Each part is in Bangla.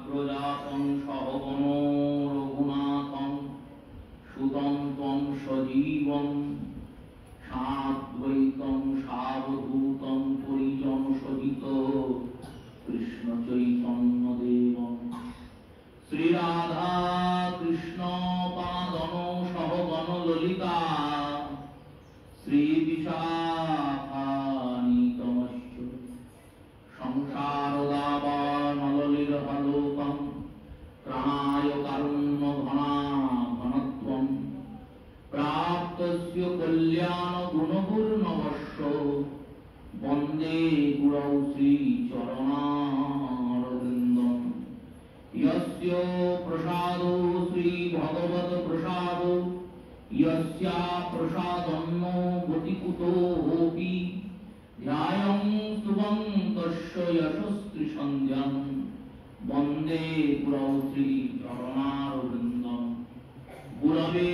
সাগ্রজাতং সহগণ রঘুনাথং সুতং ত্বং সজীবং সাদ্বৈতং সাবধূতং পরিজন সহিত কৃষ্ণ চৈতন্য দেবং শ্রী রাধা কৃষ্ণ পাদন সহগণ ললিতা শ্রী বিশাখানিতমস্য সংসারদাবানলির হলোকং ত্রাণায় কারুণ্য ঘনাঘনত্বং প্রাপ্তস্য কল্যাণ গুণপূর্ণবশ্য বন্দে গুরৌ শ্রী চরণারবিন্দং यस्य प्रसादो श्री भगवत प्रसादो यस्या प्रसादन्नो गतिकुतो होपि ध्यायं स्तुवं तस्य यशस्ति सन्ध्यं वन्दे गुरौ श्री चरणारविन्दं गुरवे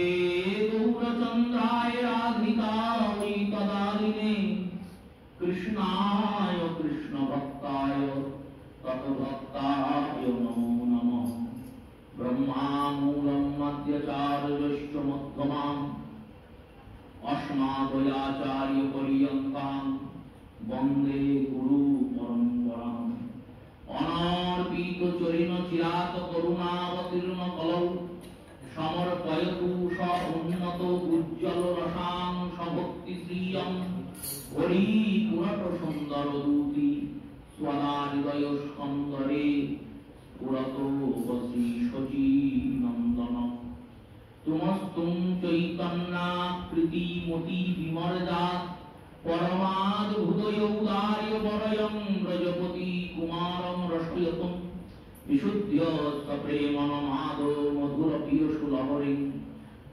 गौरचन्द्राय राधिकायै तदारिणे कृष्णाय कृष्णभक्ताय तद्भक्ताय नमो नमः ब्रह्मामूलं मध्यचार्यश्च मध्यमाम् अस्मादयाचार्यपर्यन्तां वन्दे गुरुपरम्पराम् अनार्पितचरिणचिरात् करुणावतीर्णकलौ समर्पयतु स उन्नत उज्ज्वलरसां सभक्तिश्रियं हरिपुरटसुन्दरदूती स्वदा हृदय स्कंदरे पुरतो वसी शची नंदन तुमस्तुं चैतन्याकृति मोति विमर्दात् परमाद्भुतयौदार्य वरयं व्रजपति कुमारं रसयतं विशुद्ध्य सप्रेमनमादो मधुर पियसुलहरिं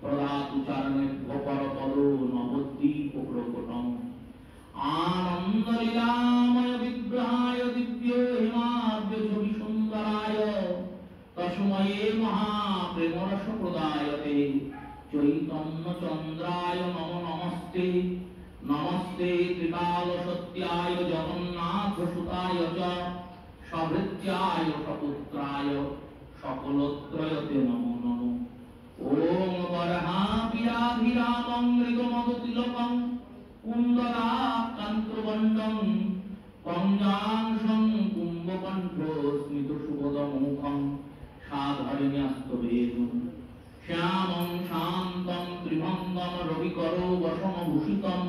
प्रदातु चरणेभ्यो परपदो नवद्वीप प्रकटम् आनंदलीलामय विग्रहाय दिव्य हिमाद्य छवि सुंदराय तस्मये महाप्रेमरस प्रदायते चैतन्य चंद्राय नमो नमस्ते नमस्ते त्रिकाल सत्याय जगन्नाथ सुताय च सभृत्याय सपुत्राय सकलत्रयते नमो नमो ओम वरहाभिराभिरामं मृगमदतिलकं कुंदराकांतवंदं पंजांशं कुंभकंठो स्मितसुभदमुखं साधर्म्यस्तवेदं श्यामं शान्तं त्रिभंगं रविकरो वसनभूषितं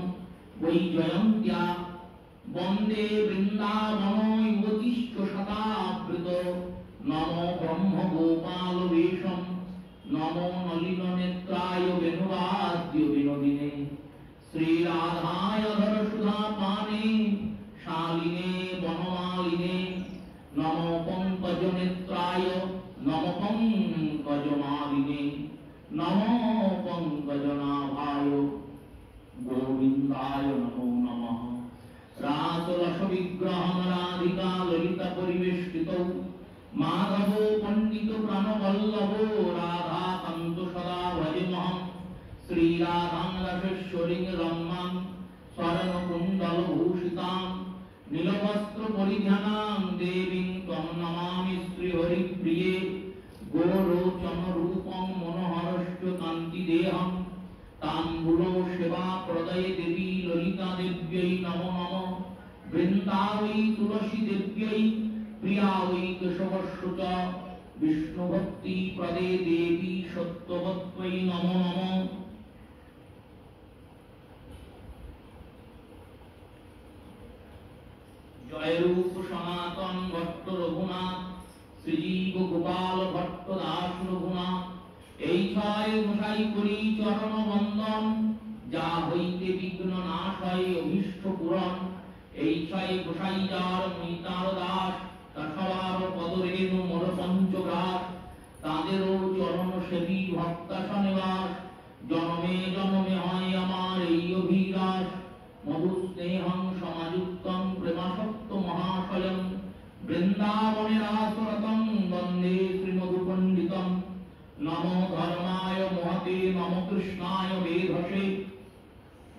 वैजयन्त्या वन्दे वृन्दावनो युवतिश्च शतावृत नमो ब्रह्मगोपाल वेशं नमो नलिननेत्राय वेणुवाद्य विनोदिने श्री राधाय धरसुधा पाने शालिने वनमालिने नमो पंकजनेत्राय नमो पंकजमालिने नमो पंकजनाभाय गोविंदाय नमो नमः रासरस विग्रहं राधिका ललिता परिवेष्टितौ माधवो पंडित प्राणवल्लभो राधा कान्त सदा भजेमहम् श्री राधां रसेश्वरीं रम्यां स्वर्णकुण्डलभूषितां नीलवस्त्र परिधानां देवीं त्वं नमामि श्रीहरिप्रिये गोरोचन रूपं मनोहरश्च कान्तिदेहं ताम्बूलो सेवा प्रदये देवी ललिता देव्यै नमो नमः वृन्दावै तुलसी देव्यै प्रियावै केशवस्य च विष्णुभक्ति प्रदे देवी सत्यवत्त्वै नमो नमः जय रूप सनातन भट्ट रघुनाथ श्रीजीव गोपाल भट्ट दास रघुनाथ এই ছয় গোসাই করি চরণ বন্দন যা হইতে বিঘ্ন নাশ হয় অভীষ্ট পূরণ এই ছয় গোসাই যার মৈতার দাস তা সবার পদরেণু মোর পঞ্চগ্রাস তাদেরও চরণ সেবী ভক্তাসনিবাস জনমে জনমে হয় আমার এই অভিলাষ মধু স্নেহং সমাযুক্তং প্রেমাসক্ত মহাশয়ং বৃন্দাবনে রাসরতং বন্দে শ্রীমধু পণ্ডিতং नमो धर्माय महते नमो कृष्णाय वेधसे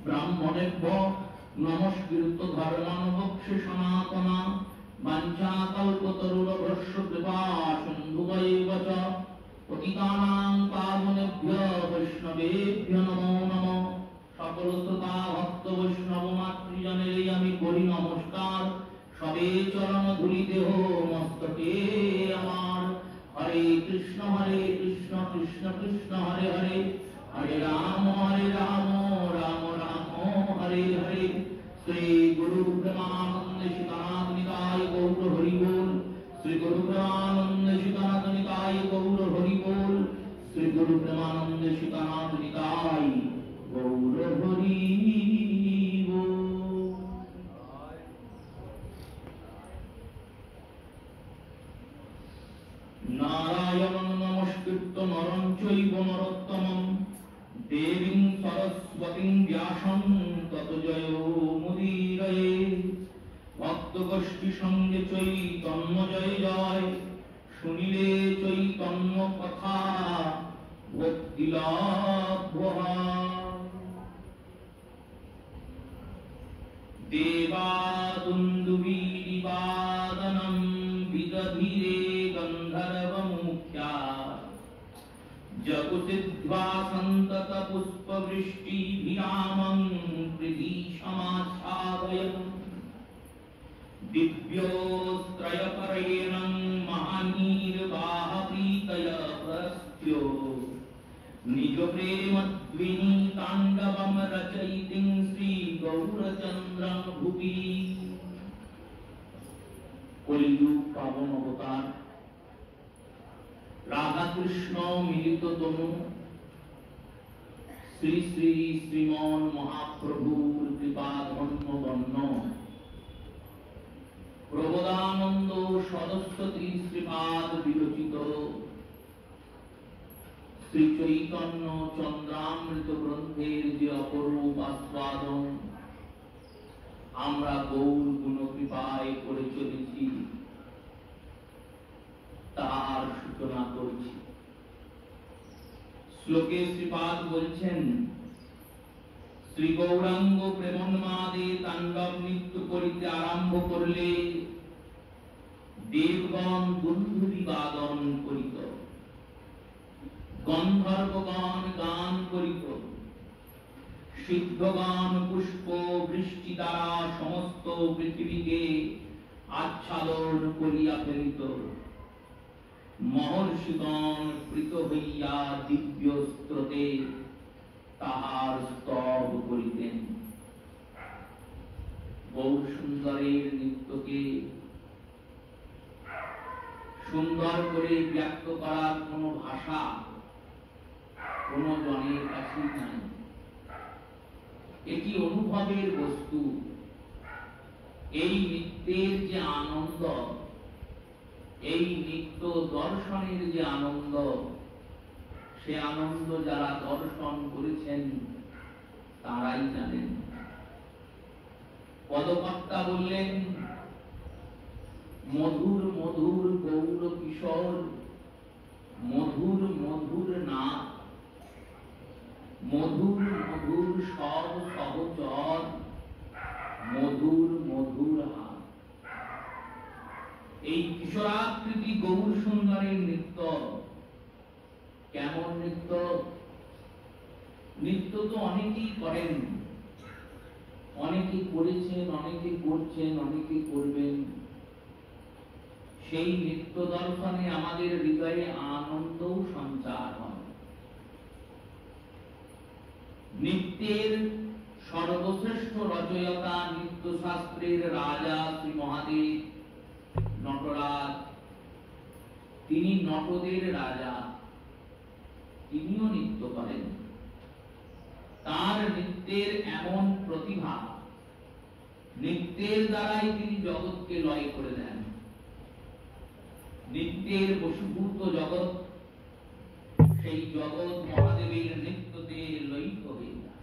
ब्राह्मणेभ्यो नमस्कृत धर्मान् भक्षे सनातना वाञ्छाकल्पतरुभ्यश्च कृपा কৃষ্ণ কৃষ্ণ কৃষ্ণ হরে হরে, হরে রাম রাম রাম হরে হরে। শ্রী গুরু প্রেমানন্দ সীতানাথ নিতাই গৌর হরি বল। শ্রী গুরু প্রেমানন্দ সীতানাথ নিতাই গৌর হরি বল। শ্রী গুরু প্রেমানন্দ সীতানাথ নিতাই গৌর হরি বল। নারায়ণং নমস্কৃত্য নরং চৈব নরোত্তমং দেবীং সরস্বতীং ব্যাসং ততো জয়মুদীরয়ে। ভক্তগোষ্ঠী সঙ্গে চৈতন্য জয় জয়, শুনিলে চৈতন্য কথা ভক্তি লাভ হয়। দেবাদুন্দুবীরিবাদনম বিদধিরে গন্ধর্বমুখ্যা, জগসিদ্ধ্বা সন্তত পুষ্পবৃষ্টিভিরামং পৃথিসমাচ্ছাদয়न्। दिव्योस्त्रयपरेणं महानीर्वाहप्रीतय प्रस्थ्यो, निजप्रेमद्विनीताण्डवं रचयितिं श्रीगौरचन्द्रं भुवि। কলিযুগ পাবন অবতার রাধা কৃষ্ণ মিলিত তনু শ্রী শ্রী শ্রীমন মহাপ্রভুর কৃপা ধন্য বর্ণ প্রবোধানন্দ সরস্বতী শ্রীপাদ বিরচিত শ্রী চৈতন্য চন্দ্রামৃত গ্রন্থের যে অপরূপ আস্বাদন আমরা গৌর গুণ কৃপায় করে চলেছি, তার সূচনা করছি। শ্লোকে শ্রীপাদ বলছেন, শ্রী গৌরাঙ্গ প্রেমোন্মাদে তাণ্ডব নৃত্য করিতে আরম্ভ করলে দেবগণ দুন্দুভি বাদন করিত, গন্ধর্বগণ গান করিত, সিদ্ধগণ পুষ্প বৃষ্টি দ্বারা সমস্ত পৃথিবীকে আচ্ছাদন করিয়া ফেলিত, মহর্ষিগণ প্রীত হইয়া দিব্য স্রোতে তাহার স্তব করিতেন। গৌর সুন্দরের নৃত্যকে সুন্দর করে ব্যক্ত করার কোনো ভাষা কোনো জনের কাছেই নাই। এটি অনুভবের বস্তু। এই নৃত্যের যে আনন্দ, এই নিত্য দর্শনের যে আনন্দ, সে আনন্দ যারা দর্শন করেছেন তারাই জানেন। পদকর্তা বললেন, মধুর মধুর গৌর কিশোর, মধুর মধুর নাথ, মধুর মধুর সব সহচর, মধুর মধুর হাত। এই কিশোরাকৃতি গৌর সুন্দরের নৃত্য কেমন নৃত্য? নৃত্য তো অনেকেই করেন, অনেকে করেছেন, অনেকে করছেন, অনেকে করবেন। সেই নৃত্য দর্শনে আমাদের হৃদয়ে আনন্দও সঞ্চার হয়। নৃত্যের সর্বশ্রেষ্ঠ রচয়িতা, নৃত্য শাস্ত্রের রাজা শ্রী মহাদেব নটরাজ, তিনি নটদের রাজা, তিনিও নৃত্য করেন। তার নৃত্যের এমন প্রতিভা, নৃত্যের দ্বারাই তিনি জগৎকে লয় করে দেন। নৃত্যের বশীভূত জগৎ, সেই জগৎ মহাদেবের নৃত্যতে লয়িত হয়ে যায়।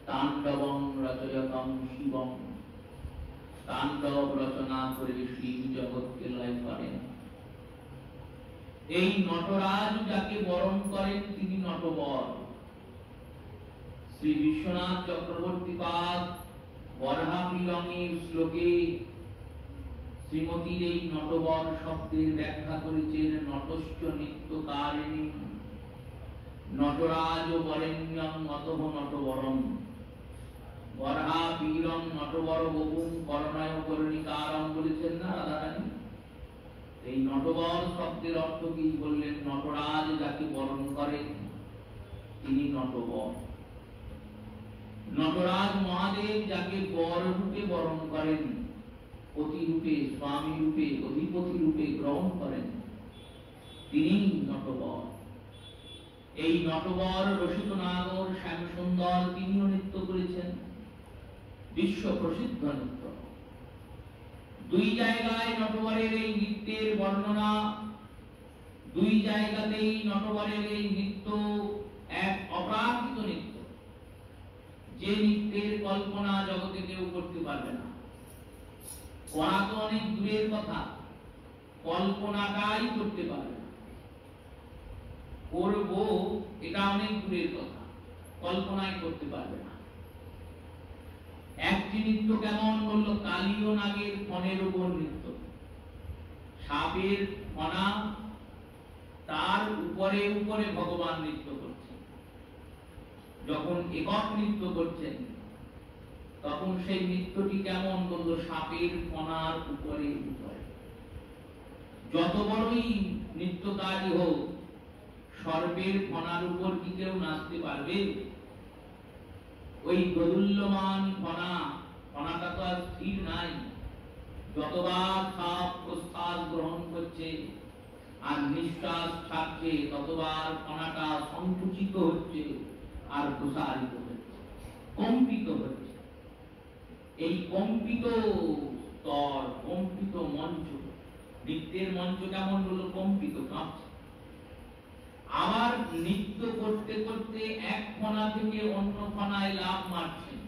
তাণ্ডবং রচয়তং শিবং, তাণ্ডব রচনা করে শিব জগৎকে লয় করেন। এই নটরাজ যাকে বরণ করেন তিনি নটবর। শ্রী বিশ্বনাথ চক্রবর্তী পাদ বরাহমিলনের শ্লোকে শ্রীমতীর এই নটবর শব্দের ব্যাখ্যা করেছেন, নটশ্চ নিত্যকারিণী নটরাজ বরেণ্যং অতঃ নটবরম, বরাহবীরং নটবর বহুম করণায় কর্ণিকারম বলেছেন না রাধারানী। এই নটবর শব্দের অর্থ কি বললেন? নটরাজ যাকে বরণ করে তিনি নটবর। নটরাজ মহাদেব যাকে বর রূপে বরণ করেন, পতি রূপে, স্বামী রূপে, অধিপতি রূপে গ্রহণ করেন, তিনি নটবর। এই নটবর রসিক নাগর শ্যামসুন্দর তিনিও নৃত্য করেছেন, বিশ্ব প্রসিদ্ধ নৃত্য। দুই জায়গায় নটবরের এই নৃত্যের বর্ণনা, দুই জায়গাতেই নটবরের এই নৃত্য এক অপ্রাকৃত নৃত্য, যে নৃত্যের কল্পনা জগতে কেউ করতে পারবে না। করা তো অনেক দূরের কথা, কল্পনাটাই করতে পারবে না। করব এটা অনেক দূরের কথা, কল্পনাই করতে পারবে না। একটি নৃত্য কেমন বলল? কালীয় নাগের ফণের উপর নৃত্য। সাপের ফণা, তার উপরে উপরে ভগবান নৃত্য করছেন। যখন একক নৃত্য করছেন তখন সেই নৃত্যটি কেমন বলল? সাপের ফণার উপরে উপরে। যত বড়ই নৃত্যকারী হোক, সর্পের ফণার উপর কি কেউ নাচতে পারবে? ওই দোদুল্যমান ফণাটা তো আর স্থির নাই। যতবার সাপ প্রশ্বাস গ্রহণ করছে আর নিঃশ্বাস ছাড়ছে, ততবার ফণাটা সংকুচিত হচ্ছে আর প্রসারিত হচ্ছে, কম্পিত হচ্ছে। এই কম্পিত স্তর, কম্পিত মঞ্চ, নৃত্যের মঞ্চ কেমন হলো? কম্পিত, কাঁপছে। আবার নৃত্য করতে করতে এক ফণা থেকে অন্য ফণায় লাফ মারছেন,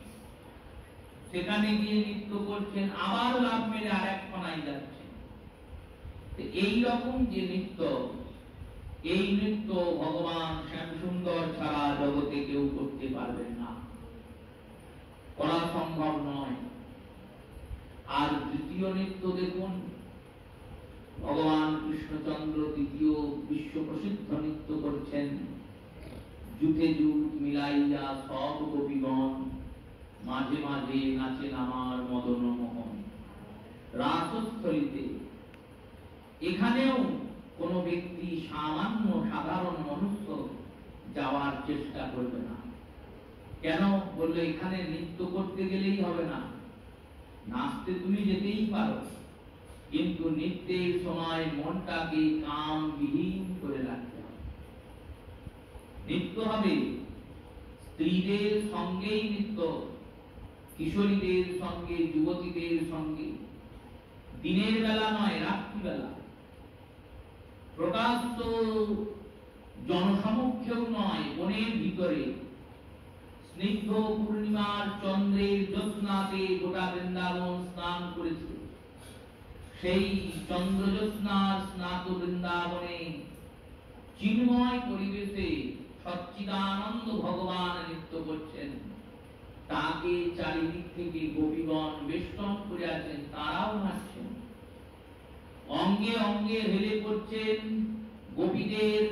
সেখানে গিয়ে নৃত্য করছেন, আবার লাফ মেরে আর এক ফণায় যাচ্ছেন। এই রকম যে নৃত্য, এই নৃত্য ভগবান শ্যামসুন্দর ছাড়া জগতে কেউ করতে পারবেন না, করা সম্ভব নয়। আর দ্বিতীয় নৃত্য দেখুন, ভগবান কৃষ্ণচন্দ্র দ্বিতীয় বিশ্ব প্রসিদ্ধ নৃত্য করছেন। যুথে যুথ মিলাইয়া সব গোপীগণ, মাঝে মাঝে নাচেন আমার মদন মোহন। রাসস্থলিতে এখানেও কোন ব্যক্তি, সামান্য সাধারণ মনুষ্য যাওয়ার চেষ্টা করবে না। কেন বললে? এখানে নৃত্য করতে গেলেই হবে না, নাচতে তুমি যেতেই পারো, কিন্তু নৃত্যের সময় মনটাকে কামবিহীন করে রাখতে হবে। নৃত্য হবে স্ত্রীদের সঙ্গেই নৃত্য, কিশোরীদের সঙ্গে, যুবতীদের সঙ্গে, দিনের বেলা নয়, রাত্রিবেলা। প্রকাশ্য জনসমক্ষেও নয়, বনের ভিতরে স্নিগ্ধ পূর্ণিমার চন্দ্রের জ্যোৎস্নাতে গোটা বৃন্দাবন স্নান করেছে। সেই চন্দ্রজ্যোৎস্নার স্নাত বৃন্দাবনে চিন্ময় পরিবেশে সচ্চিদানন্দ ভগবান নৃত্য করছেন। তাকে চারিদিক থেকে গোপীগণ বেষ্টন করে আছেন, তারাও নাচছেন, অঙ্গে অঙ্গে হেলে পড়ছেন। গোপীদের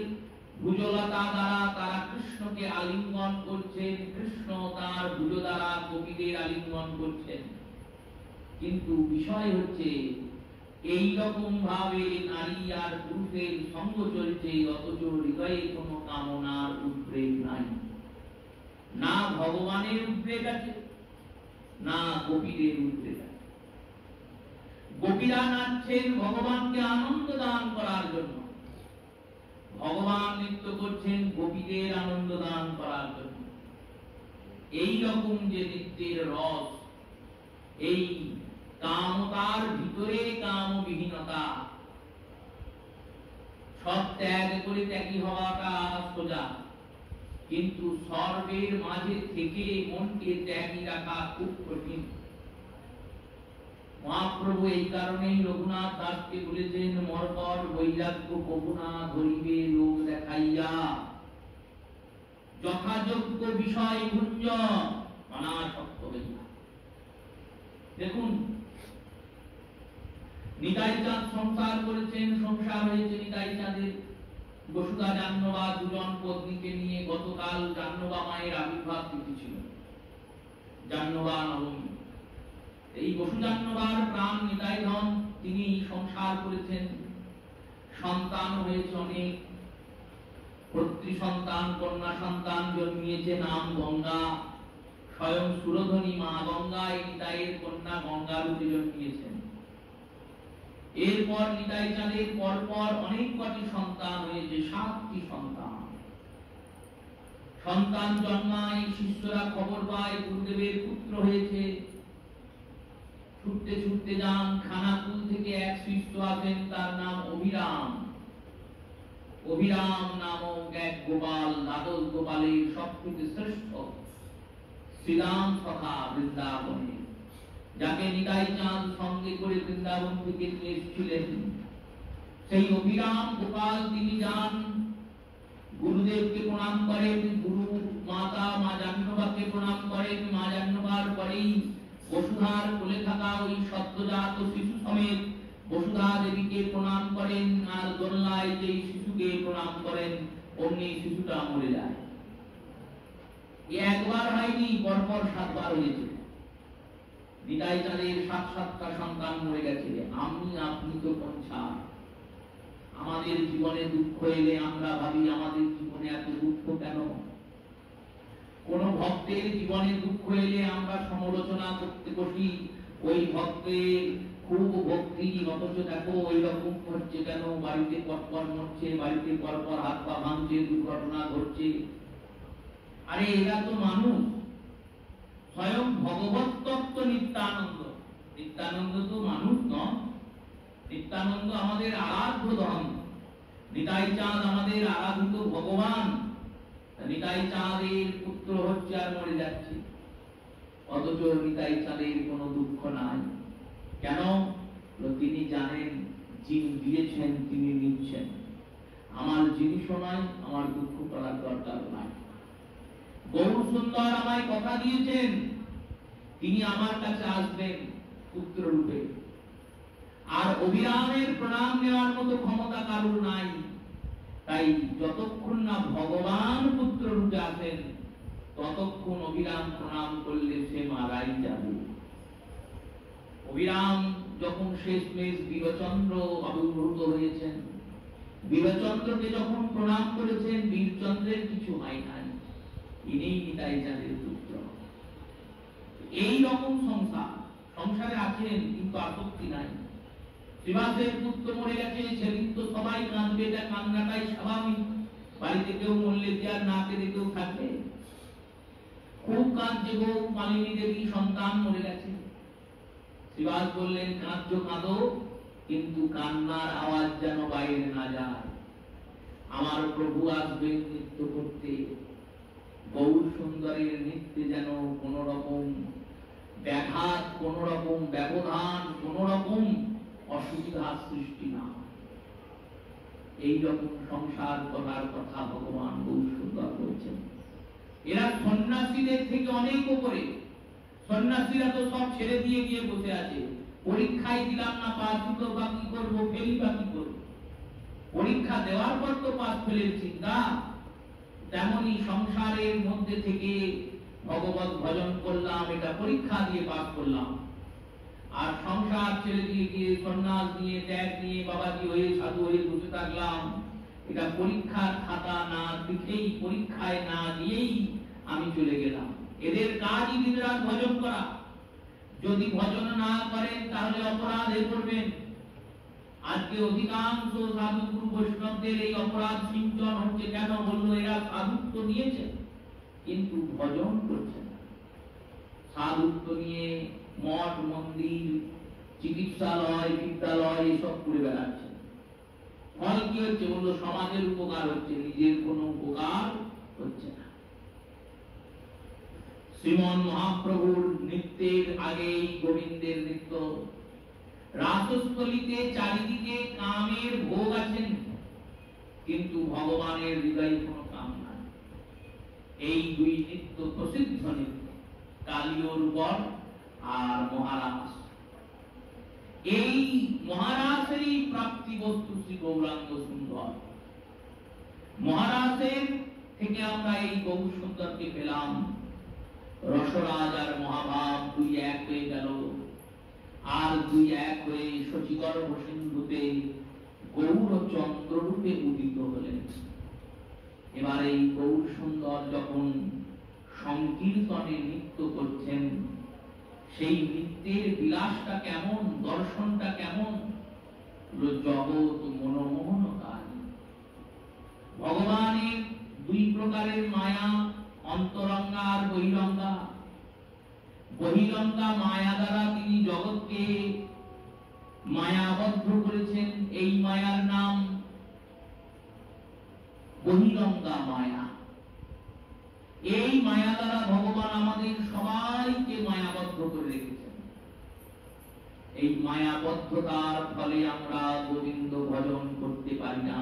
ভুজলতা দ্বারা তারা কৃষ্ণকে আলিঙ্গন করছেন, কৃষ্ণ তার ভুজ দ্বারা গোপীদের আলিঙ্গন করছেন। কিন্তু বিষয় হচ্ছে, এই রকম ভাবে নারী আর পুরুষের সঙ্গ চলছে, অথচ হৃদয়ে কোনো কামনার উদ্রেক নাই। না ভগবানের উদ্রেক আছে, না গোপীদের উদ্রেক আছে। গোপীরা নাচছেন ভগবানকে আনন্দ দান করার জন্য, ভগবান নৃত্য করছেন গোপীদের আনন্দ দান করার জন্য। এই রকম যে নৃত্যের রস, এই কামতার ভিতরে কামবিহীনতা, সব ত্যাগ করে ত্যাগী হওয়াটা সোজা, কিন্তু সর্বের মাঝে থেকে মনকে ত্যাগী রাখা খুব কঠিন। মহাপ্রভু এই কারণেই রঘুনাথ দাসকে বলেছেন, মরকর বৈরাগ্য কবুনা ধরিবে লোক দেখাইয়া, যথাযোগ্য বিষয় ভুঞ্জ অনাসক্ত হইয়া। দেখুন, নিতাই চাঁদ সংসার করেছেন, সংসার হয়েছে নিতাই চাঁদের। বসুধা জাহ্নবা দুজন পত্নীকে নিয়ে গতকাল জাহ্নবা মায়ের আবির্ভাব তিথি ছিল, জাহ্নবা নবমী। এই বসুজাহ্নবার প্রাণ নিতাই ধন, তিনি সংসার করেছেন সন্তান হয়েছে অনেক, পুত্রী সন্তান কন্যা সন্তান জন্মিয়েছে, নাম গঙ্গা। স্বয়ং সুরধনী মা গঙ্গা এই নিতাইয়ের কন্যা গঙ্গা রূপে জন্মিয়েছেন। এরপর নিতাই চাঁদের পরপর অনেক কটি সন্তান হয়েছে, 7টি সন্তান। সন্তান জন্মায়, শিষ্যরা খবর পায় গুরুদেবের পুত্র হয়েছে। ছুটতে ছুটতে যান, খানাকুল থেকে এক শিষ্য আছেন, তার নাম অভিরাম। অভিরাম নামক এক গোপাল, দ্বাদশ গোপালের সবথেকে শ্রেষ্ঠ শ্রীরাম সখা বৃন্দাবনে, যাকে নিতাই চাঁদ সঙ্গে করে বৃন্দাবন থেকে নিয়ে এসেছিলেন। সেই অভিরাম গোপাল তিনি যান, গুরুদেবকে প্রণাম করেন, গুরু মাতা মা জাহ্নবীকে প্রণাম করেন। মা জাহ্নবীর পরেই বসুধার কোলে থাকা ওই সদ্যজাত শিশু সমেত বসুধা দেবীকে প্রণাম করেন, আর দোলনায় যেই শিশুকে প্রণাম করেন অমনি শিশুটা মরে যায়। একবার হয়নি, পরপর 7 বার হয়েছে। নিতাই চাঁদের 7টা সন্তান মরে গেছে। আমি আপনি তো পঞ্চা। আমাদের জীবনে দুঃখ এলে আমরা ভাবি আমাদের জীবনে এত দুঃখ কেন? কোন ভক্তের জীবনে দুঃখ এলে আমরা সমালোচনা করতে বসি, ওই ভক্তের খুব ভক্তি, অথচ দেখো ওই রকম হচ্ছে কেন, বাড়িতে পরপর মরছে, বাড়িতে পরপর হাত পা ভাঙছে, দুর্ঘটনা ঘটছে। আরে এরা তো মানুষ। স্বয়ং ভগবত তত্ত্ব নিত্যানন্দ, নিত্যানন্দ তো মানুষ নন। নিত্যানন্দ আমাদের আরাধ্য ধন, নিতাই চাঁদ আমাদের আরাধিত ভগবান। নিতাই চাঁদের পুত্র হচ্ছে আর মরে যাচ্ছে, অথচ নিতাই চাঁদের কোনো দুঃখ নাই। কেন? তিনি জানেন যিনি দিয়েছেন তিনি নিচ্ছেন। আমার জিনিসও নয়, আমার দুঃখ করার দরকার নাই। গৌর সুন্দর আমায় কথা দিয়েছেন, তিনি আমার কাছে আসবেন পুত্র রূপে। আর অভিরামের প্রণাম নেওয়ার মতো ক্ষমতা কারোর নাই। তাই যতক্ষণ না ভগবান পুত্র রূপে আসেন, ততক্ষণ অভিরাম প্রণাম করলে সে মারাই যাবে। অভিরাম যখন শেষমেশ বীরচন্দ্র আবির্ভূত হয়েছেন, বীরচন্দ্রকে যখন প্রণাম করেছেন, বীরচন্দ্রের কিছু হয় নাই। ইনিই নিতাই চাঁদের পুত্র। এই রকম সংসারে আছেন, কিন্তু আসক্তি নাই। শ্রীবাসের পুত্র মরে গেছে, সেদিন তো সবাই কাঁদবে, এটা কান্নাটাই স্বাভাবিক। বাড়িতে কেউ মরলে যে আর না কেঁদে কেউ থাকবে? খুব কাঁদছে গো, মালিনী দেবী সন্তান মরে গেছে। শ্রীবাস বললেন, কাঁদছো কাঁদো, কিন্তু কান্নার আওয়াজ যেন বাইরে না যায়। আমার প্রভু আসবেন নৃত্য করতে, গৌর সুন্দরের নৃত্যে যেন কোন রকম ব্যাঘাত, কোন রকম ব্যবধান, কোন রকম অসুবিধা সৃষ্টি না। এই রকম সংসার করার কথা ভগবান গৌর সুন্দর বলছেন। এরা সন্ন্যাসীদের থেকে অনেক উপরে। সন্ন্যাসীরা তো সব ছেড়ে দিয়ে গিয়ে বসে আছে, পরীক্ষায় দিলাম না পাস, তো বা কি করবো, ফেলি বা কি করবো। পরীক্ষা দেওয়ার পর তো পাস ফেলের চিন্তা। তেমনি সংসারের মধ্যে থেকে ভগবত ভজন করলাম, এটা পরীক্ষা দিয়ে পাস করলাম। আর সংসার ছেড়ে দিয়ে গিয়ে সন্ন্যাস নিয়ে, ত্যাগ নিয়ে বাবাজি হয়ে সাধু হয়ে বসে থাকলাম, এটা পরীক্ষার খাতা না লিখেই, পরীক্ষায় না দিয়েই আমি চলে গেলাম। এদের কাজই দিনরাত ভজন করা। যদি ভজন না করেন তাহলে অপরাধে পড়বেন। আজকে অধিকাংশ সাধু গুরু বৈষ্ণবদের এই অপরাধ সিঞ্চন হচ্ছে কেন? বললো এরা সাধুত্ব নিয়েছে কিন্তু ভজন করছে না। সাধুত্ব নিয়ে মঠ মন্দির, চিকিৎসালয়, বিদ্যালয় এসব করে বেড়াচ্ছে। ফল কি হচ্ছে? বললো সমাজের উপকার হচ্ছে, নিজের কোনো উপকার হচ্ছে না। শ্রীমন মহাপ্রভুর নৃত্যের আগেই গোবিন্দের নৃত্য। রাসস্থলীতে চারিদিকে কামের ভোগ আছেন, কিন্তু ভগবানের হৃদয়ে কোনো কাম নাই। এই দুই নৃত্য প্রসিদ্ধ নৃত্য, কালীয় বর আর মহারাস। এই মহারাসেরই প্রাপ্তি বস্তু শ্রী গৌরাঙ্গ সুন্দর। মহারাসের থেকে আমরা এই গৌর সুন্দরকে পেলাম। রসরাজ আর মহাভাব দুই এক হয়ে গেল, আর দুই এক হয়ে শচীগর্ভ সিন্ধুতে গৌর চন্দ্ররূপে উদিত হলেন। এবার এই গৌর সুন্দর যখন সংকীর্তনে নৃত্য করছেন, সেই নৃত্যের বিলাসটা কেমন, দর্শনটা কেমন, জগৎ মনোমোহনকারী। ভগবানের দুই প্রকারের মায়া, অন্তরঙ্গা আর বহিরঙ্গা। বহিরঙ্গা মায়া দ্বারা তিনি জগৎকে মায়াবদ্ধ করেছেন, এই মায়ার নাম বহিরঙ্গা মায়া। এই মায়া দ্বারা ভগবান আমাদের সবাইকে মায়াবদ্ধ করে রেখেছেন। এই মায়াবদ্ধতার ফলে আমরা গোবিন্দ ভজন করতে পারি না।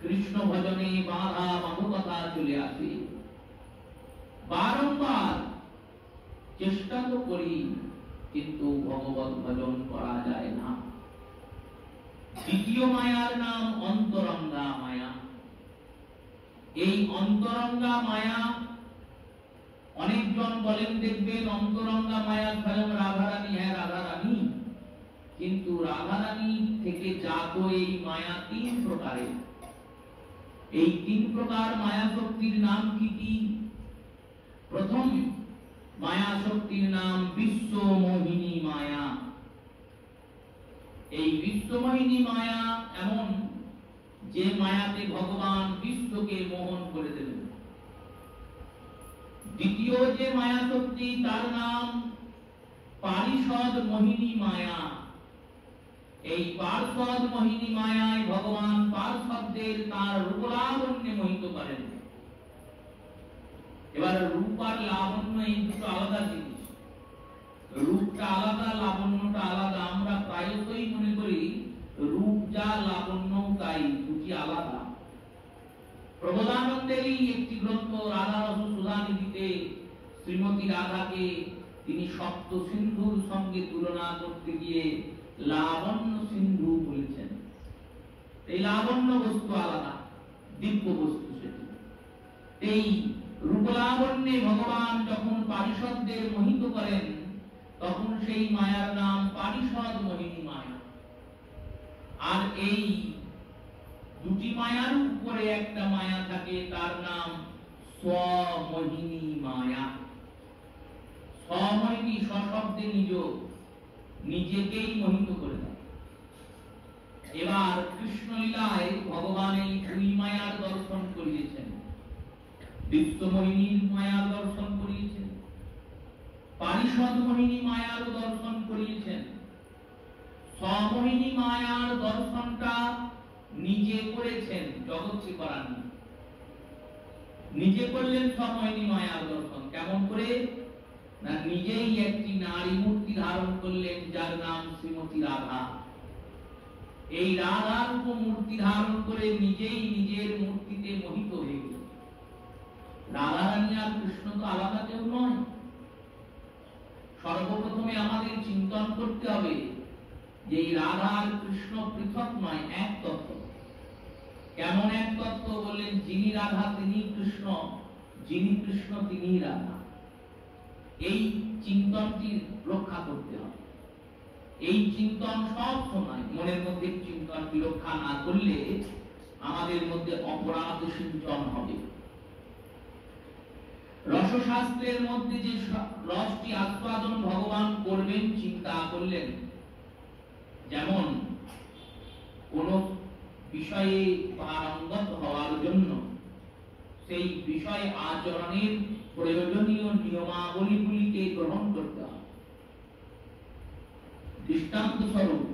কৃষ্ণ ভজনে বাধা বাধকতা চলে আসে। বারংবার চেষ্টা তো করি, কিন্তু ভগবত ভজন করা যায় না। দ্বিতীয় মায়ার নাম অন্তরঙ্গা মায়া। এই অন্তরঙ্গা মায়া, অনেকজন বলেন দেখবেন অন্তরঙ্গা মায়া স্বয়ং রাধারানী। হ্যাঁ, রাধারানী, কিন্তু রাধারানী থেকে জাত এই মায়া তিন প্রকারের। এই তিন প্রকার মায়া শক্তির নাম কি কি? প্রথম মায়া শক্তির নাম বিশ্বমোহিনী মায়া। এই বিশ্বমোহিনী মায়া এমন যে মায়াতে ভগবান বিশ্বকে মোহন করে দেবেন। দ্বিতীয় যে মায়া শক্তি, তার নাম পারিষদ মোহিনী মায়া। এই পার্ষদ মোহিনী মায়ায় ভগবান পার্ষদদের তার রূপলাবণ্যে মোহিত করেন। এবার রূপ আর লাবণ্য এই দুটো আলাদা জিনিস। রূপটা আলাদা, লাবণ্যটা আলাদা। আমরা প্রায়শই মনে করি রূপ যা লাবণ্য তাই, দুটি আলাদা। প্রবোধানন্দেরই একটি গ্রন্থ রাধা রস সুধানিধিতে শ্রীমতী রাধাকে তিনি সপ্ত সিন্ধুর সঙ্গে তুলনা করতে গিয়ে লাবণ্য সিন্ধু বলেছেন। এই লাবণ্য বস্তু আলাদা, দিব্য বস্তু সেটি। এই রূপলাবণ্যে ভগবান যখন পারিষদদের মোহিত করেন, তখন সেই মায়ার নাম পারিষদ মোহিনী মায়া। আর এই দুটি মায়ার উপরে একটা মায়া থাকে, তার নাম স্বমোহিনী মায়া। স্বমোহিনী, স্বশব্দে নিজ, নিজেকেই মোহিত করে দেয়। এবার কৃষ্ণ লীলায় ভগবান এই দুই মায়ার দর্শন করিয়েছেন। বিশ্বমোহিনীর মায়ার দর্শন করিয়েছেন, পারিষদ মোহিনী মায়ার দর্শন করিয়েছেন। স্বমোহিনী মায়ার দর্শনটা নিজে করেছেন, জগৎকে করাননি। নিজে করলেন স্বমোহিনী মায়ার দর্শন। কেমন করে? না, নিজেই একটি নারী মূর্তি ধারণ করলেন, যার নাম শ্রীমতী রাধা। এই রাধার মূর্তি ধারণ করে নিজেই নিজের মূর্তিতে মোহিত হয়ে গেল। রাধারানী আর কৃষ্ণ তো আলাদা কেউ নয়। সর্বপ্রথমে আমাদের চিন্তন করতে হবে যে এই রাধা আর কৃষ্ণ পৃথক নয়, এক তত্ত্ব। কেমন এক তত্ত্ব? বললেন, যিনি রাধা তিনি কৃষ্ণ, যিনি কৃষ্ণ তিনি রাধা। এই চিন্তনটি রক্ষা করতে হবে। এই চিন্তন সব সময় মনের মধ্যে চিন্তনটি রক্ষা না করলে আমাদের মধ্যে অপরাধ সিঞ্চন হবে। রসশাস্ত্রের মধ্যে যে রসটি আস্বাদন ভগবান করবেন চিন্তা করলেন। যেমন কোন বিষয়ে পারঙ্গত হওয়ার জন্য সেই বিষয় আচরণের প্রয়োজনীয় নিয়মাবলীগুলিকে গ্রহণ করতে হবে। দৃষ্টান্ত স্বরূপ,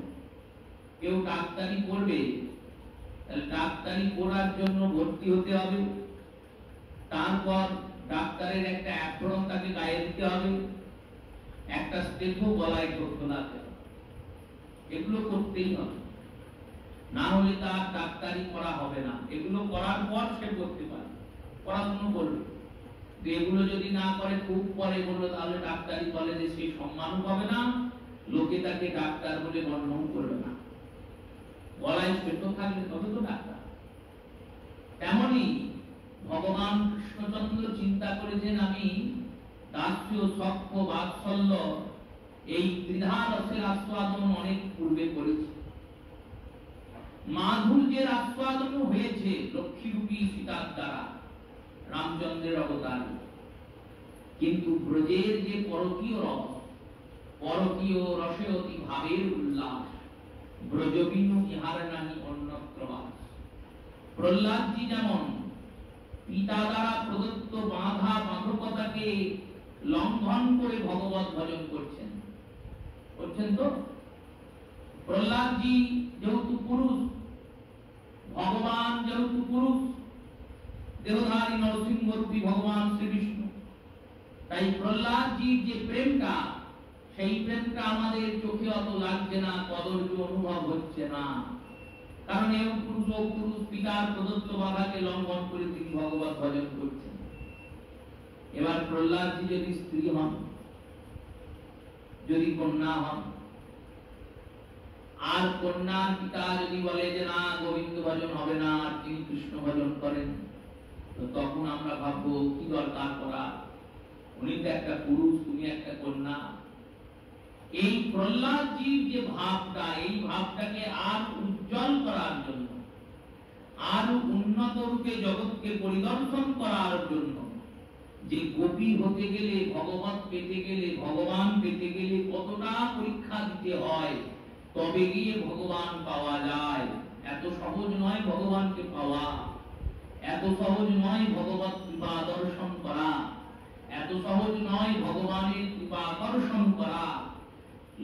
কেউ ডাক্তারি করবে, তাহলে ডাক্তারি করার জন্য ভর্তি হতে হবে। তারপর ডাক্তারের একটা অ্যাপ্রন তাকে গায়ে দিতে হবে, একটা স্টেথো গলায় ঝোলাতে হবে। এগুলো করতেই হবে, না হলে তার ডাক্তারি করা হবে না। এগুলো করার পর সে করতে পারে, পড়াশোনা করবে। এগুলো যদি না করে, খুব পরে বললো, তাহলে ডাক্তারি কলেজে সেই সম্মানও পাবে না, লোকে তাকে ডাক্তার বলে গণ্য করবে না। গলায় স্টেথো থাকলে তবে তো ডাক্তার। তেমনি ভগবান কৃষ্ণচন্দ্র চিন্তা করেছেন, আমি দাস্য, সখ্য, বাৎসল্য এই ত্রিধা রসের আস্বাদন অনেক পূর্বে করেছি। মাধুর্যের আস্বাদন হয়েছে লক্ষ্মীরূপী সীতার দ্বারা, রামচন্দ্রের অবতার। কিন্তু ব্রজের যে পরকীয় রস, পরকীয় রসে অতি ভাবের উল্লাস, ব্রজবিনু ইহার নাহি অন্যত্র বাস। প্রহ্লাদজি যেমন পিতা দ্বারা প্রদত্ত বাধা বাধকতাকে লঙ্ঘন করে ভগবত ভজন করছেন তো। প্রহ্লাদজি যেহেতু পুরুষ, ভগবান যেহেতু পুরুষ, দেহধারী নরসিংহরূপী ভগবান শ্রীবিষ্ণু, তাই প্রহ্লাদজির যে প্রেমটা, সেই প্রেমটা আমাদের চোখে অত লাগছে না, কদর্য অনুভব হচ্ছে না। কারণ এই পুরুষ পিতার প্রদত্ত বাধাকে লঙ্ঘন করে তিনি ভগবত ভজন করছেন। এবার প্রহ্লাদজি যদি স্ত্রী হন, যদি কন্যা হন, আর কন্যার পিতা যদি বলে যে না গোবিন্দ ভজন হবে না, তিনি কৃষ্ণ ভজন করেন, তো তখন আমরা ভাববো কি দরকার করা, উনি তো একটা পুরুষ, তুমি একটা কন্যা। এই প্রহ্লাদজির যে ভাবটা, এই ভাবটাকে আর উজ্জ্বল করার জন্য, আর উন্নত রূপে জগৎকে পরিদর্শন করার জন্য, যে গোপী হতে গেলে, ভগবত পেতে গেলে, ভগবান পেতে গেলে কতটা পরীক্ষা দিতে হয়, তবে গিয়ে ভগবান পাওয়া যায়। এত সহজ নয় ভগবানকে পাওয়া, এত সহজ নয় ভগবত কৃপা দর্শন করা, এত সহজ নয় ভগবানের কৃপা আকর্ষণ করা।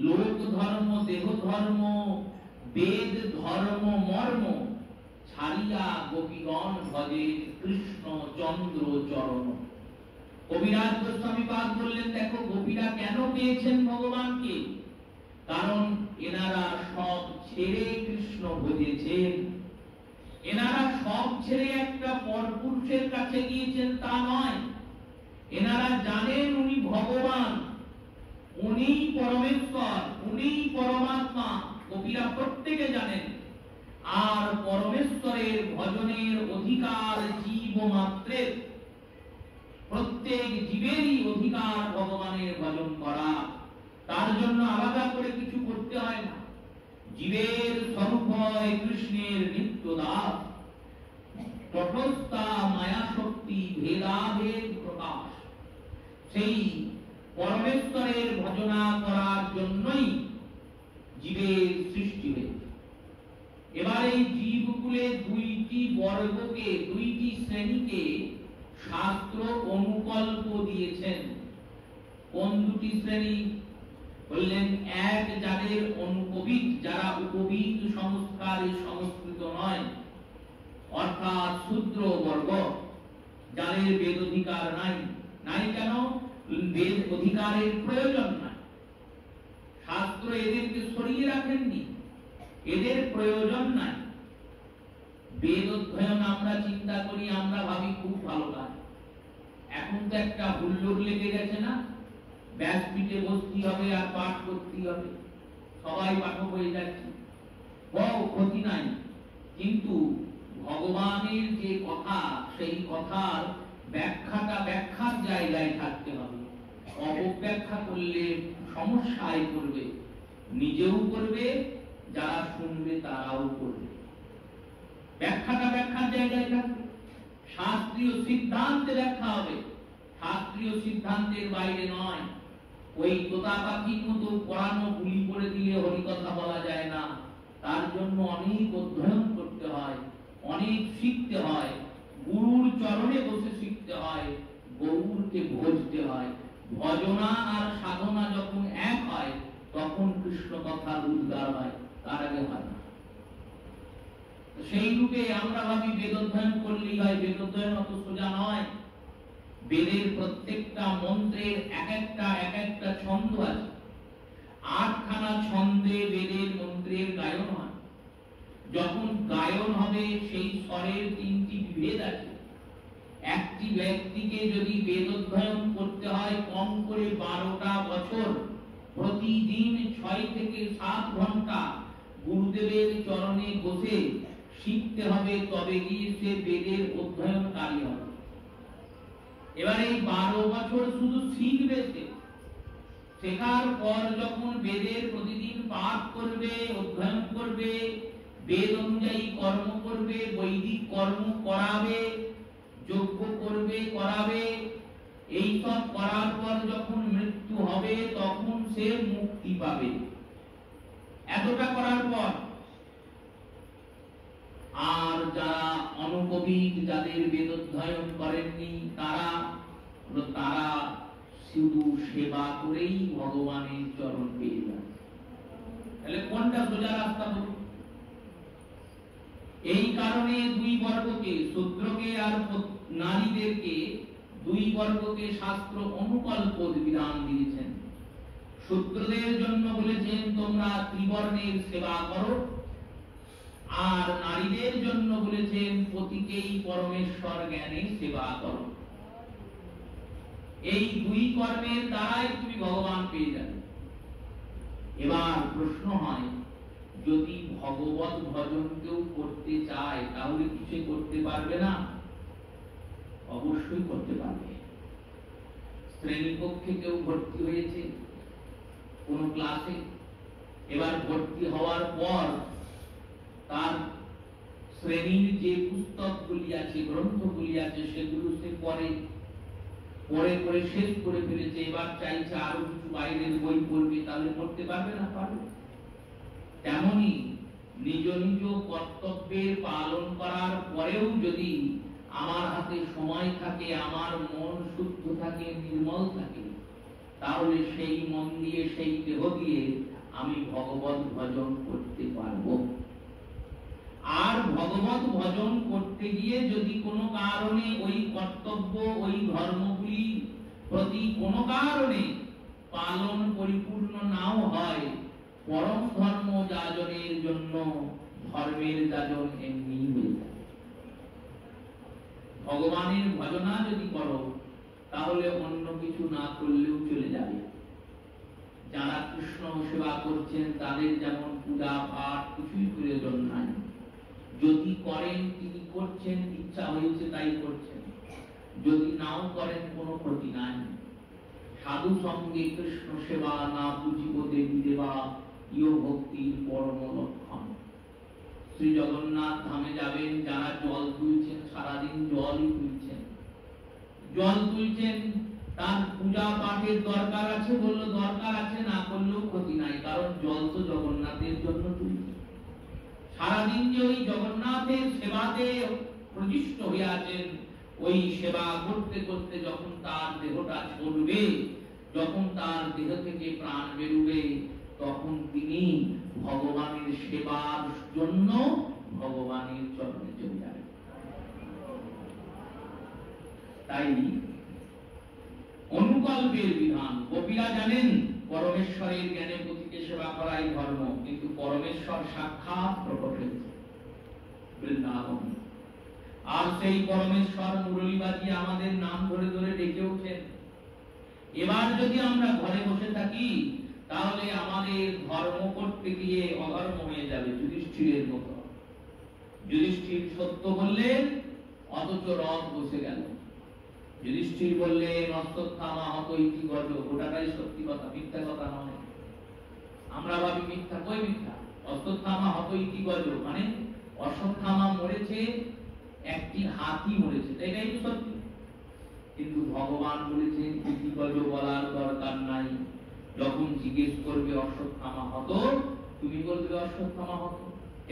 লোক ধর্ম, দেহ ধর্ম, বেদ ধর্ম মর্ম ছাড়িয়া গোপীগণ ভজে কৃষ্ণ চন্দ্র চরণ। কবিরাজ গোস্বামী পাদ বললেন, দেখো গোপীরা কেন পেয়েছেন ভগবানকে, কারণ এনারা সব ছেড়ে কৃষ্ণ ভজেছেন। এনারা সব ছেড়ে একটা পরপুরুষের কাছে গিয়েছেন তা নয়, এনারা জানেন উনি ভগবান, উনি পরমেশ্বর, উনি পরমাত্মা। গোপীরা প্রত্যেকে জানেন। আর পরমেশ্বরের ভজনের অধিকার জীব মাত্রের, প্রত্যেক জীবেরই অধিকার ভগবানের ভজন করা। তার জন্য আলাদা করে কিছু করতে হয় না। জীবের স্বরূপ হয় কৃষ্ণের নিত্য দাস, তটস্থা মায়া শক্তি ভেদাভেদ প্রকাশ। সেই পরমেশ্বরের ভজনা করার জন্যই জীবের সৃষ্টি হয়েছে। এবার এই জীবকুলে দুইটি বর্গকে, দুইটি শ্রেণীকে শাস্ত্র অনুকল্প দিয়েছেন। কোন দুটি শ্রেণী বললেন? এক, যাদের অনুপবিত, যারা উপবিত সংস্কারে সংস্কৃত নয়, অর্থাৎ শূদ্র বর্গ, যাদের বেদ অধিকার নাই। নাই কেন? বেদ অধিকারের প্রয়োজন নাই, শাস্ত্র এদেরকে সরিয়ে রাখেননি, এদের প্রয়োজন নাই। বেদ অধ্যয়ন আমরা চিন্তা করি, আমরা ভাবি খুব ভালো কাজ। এখন তো একটা হুল্লোড় লেগে গেছে না, ব্যাসপীঠে বসতে হবে আর পাঠ করতে হবে, সবাই পাঠক হয়ে যাচ্ছে, বড় ক্ষতি নাই। কিন্তু ভগবানের যে কথা, সেই কথার ব্যাখ্যাটা ব্যাখ্যার জায়গায় থাকতে হবে। অপব্যাখ্যা করলে সমস্যায় পড়বে, নিজেও করবে, যারা শুনবে তারাও করবে। ব্যাখ্যাটা ব্যাখ্যার জায়গায় থাকবে, শাস্ত্রীয় সিদ্ধান্তে ব্যাখ্যা হবে, শাস্ত্রীয় সিদ্ধান্তের বাইরে নয়। ওই তোতা পাখির মতো পড়ানো গুলি করে দিলে হরিকথা বলা যায় না। তার জন্য অনেক অধ্যয়ন করতে হয়, অনেক শিখতে হয়, গুরুর চরণে বসে শিখতে হয়, গৌরকে ভজতে হয়। ভজনা আর সাধনা যখন এক হয়, তখন কৃষ্ণ কথার উদ্গার হয়, তার আগে হয় না। সেই রূপে আমরা ভাবি বেদ অধ্যয়ন করলেই হয়, বেদ অধ্যয়ন অত সোজা নয়। বেদের প্রত্যেকটা মন্ত্রের এক একটা ছন্দ আছে, 8খানা ছন্দে বেদের মন্ত্রের গায়ন হয়। যখন গায়ন হবে, সেই স্বরের 3টি বিভেদ আছে। একটি ব্যক্তিকে যদি বেদ অধ্যয়ন করতে হয় কম করে 12টা বছর, প্রতিদিন 6 থেকে 7 ঘন্টা গুরুদেবের চরণে বসে শিখতে হবে, তবে গিয়ে সে বেদের অধ্যয়নকারী হবে। এবার এই 12 বছর শুধু শিখবে, শেখার পর যখন বেদের প্রতিদিন পাঠ করবে, অধ্যয়ন করবে, বেদ অনুযায়ী কর্ম করবে, বৈদিক কর্ম করাবে, যজ্ঞ করবে, করাবে। এই সব করার পর যখন মৃত্যু হবে তখন সে মুক্তি পাবে। এতটা করার পর আর যারা অনুপবিক, যাদের বেদ অধ্যয়ন করেননি, তারা শুধু সেবা করেই ভগবানের চরণ পেয়ে যাবে। তাহলে কোনটা সোজা রাস্তা বলুন? এই কারণে দুই বর্গকে, শূদ্রকে আর নারীদেরকে, দুই বর্গকে শাস্ত্র অনুকল্প বিধান দিয়েছেন। শূদ্রদের জন্য বলেছেন তোমরা ত্রিবর্ণের সেবা করো, আর নারীদের জন্য বলেছেন পতিকেই পরমেশ্বর জ্ঞানে সেবা করো। এই দুই কর্মের দ্বারাই তুমি ভগবান পেয়ে যাবে। এবার প্রশ্ন হয়, যদি ভগবত ভজন কেউ করতে চায় তাহলে কিছু করতে পারবে না? অবশ্যই করতে পারবে। শ্রেণীকক্ষে কেউ ভর্তি হয়েছে কোন ক্লাসে, এবার ভর্তি হওয়ার পর তার শ্রেণীর যে পুস্তকগুলি আছে, গ্রন্থগুলি আছে, সেগুলো সে পড়ে পড়ে শেষ করে ফেলেছে, এবার চাইছে আরো কিছু বাইরের বই পড়বে, তাহলে পড়তে পারবে না? পারবে। তেমনি নিজ নিজ কর্তব্যের পালন করার পরেও যদি আমার হাতে সময় থাকে, আমার মন শুদ্ধ থাকে, নির্মল থাকে, তাহলে সেই মন দিয়ে, সেই দেহ দিয়ে আমি ভগবত ভজন করতে পারবো। আর ভগবত ভজন করতে গিয়ে যদি কোনো কারণে ওই কর্তব্য, ওই ধর্মগুলি প্রতি কোনো কারণে পালন পরিপূর্ণ নাও হয়, পরম ধর্ম যাজনের জন্য ধর্মের যাজন এমনি হয়ে যায়। ভগবানের ভজনা যদি করো তাহলে অন্য কিছু না করলেও চলে যাবে। যারা কৃষ্ণ সেবা করছেন তাদের যেমন পূজা পাঠ কিছুই প্রয়োজন নাই। যদি করেন তিনি করছেন, ইচ্ছা হয়েছে তাই করছেন, যদি নাও করেন কোনো ক্ষতি নাই। সাধু সঙ্গে কৃষ্ণ সেবা না বুঝিব দেবী দেবা, ইয় ভক্তির পরম লক্ষণ। শ্রী জগন্নাথ ধামে যাবেন, যারা জল তুলছেন, সারাদিন জলই তুলছেন, জল তুলছেন, তার পূজা পাঠের দরকার আছে, বললো দরকার আছে, না করলেও ক্ষতি নাই, কারণ জল তো জগন্নাথের জন্য তুলছে। সারাদিন যে ওই জগন্নাথের সেবাতে প্রতিষ্ঠ হয়ে আছেন, ওই সেবা করতে করতে যখন তার দেহটা ছড়বে, যখন তার দেহ থেকে প্রাণ বেরোবে, তখন তিনি ভগবানের সেবার জন্য ভগবানের চরণে চলে যাবেন। তাই অনুকল্পের বিধান। গোপীরা জানেন পরমেশ্বরের জ্ঞানে পতিকে সেবা করাই ধর্ম, কিন্তু পরমেশ্বর সাক্ষাৎ প্রকট হয়েছে বৃন্দাবন, আর সেই পরমেশ্বর মুরলী বাজিয়ে আমাদের নাম ধরে ধরে ডেকে ওঠেন। এবার যদি আমরা ঘরে বসে থাকি তাহলে আমাদের ধর্ম করতে গিয়ে অধর্ম হয়ে যাবে, যুধিষ্ঠিরের মতো। যুধিষ্ঠির সত্য বললেন, অথচ রথ বসে গেল। যুধিষ্ঠির বললেন অশ্বত্থামা হত ইতি গজ, ওটাটাই সত্যি কথা, মিথ্যা কথা নয়। আমরা ভাবি মিথ্যা, কই মিথ্যা? অশ্বত্থামা হত ইতি গজ মানে অশ্বত্থামা মরেছে, একটি হাতি মরেছে, এটাই তো সত্যি। কিন্তু ভগবান বলেছেন ইতি গজ বলার দরকার নাই। যখন জিজ্ঞেস করবে অশ্বত্থামা হত, তুমি বলবে অশ্বত্থামা হত,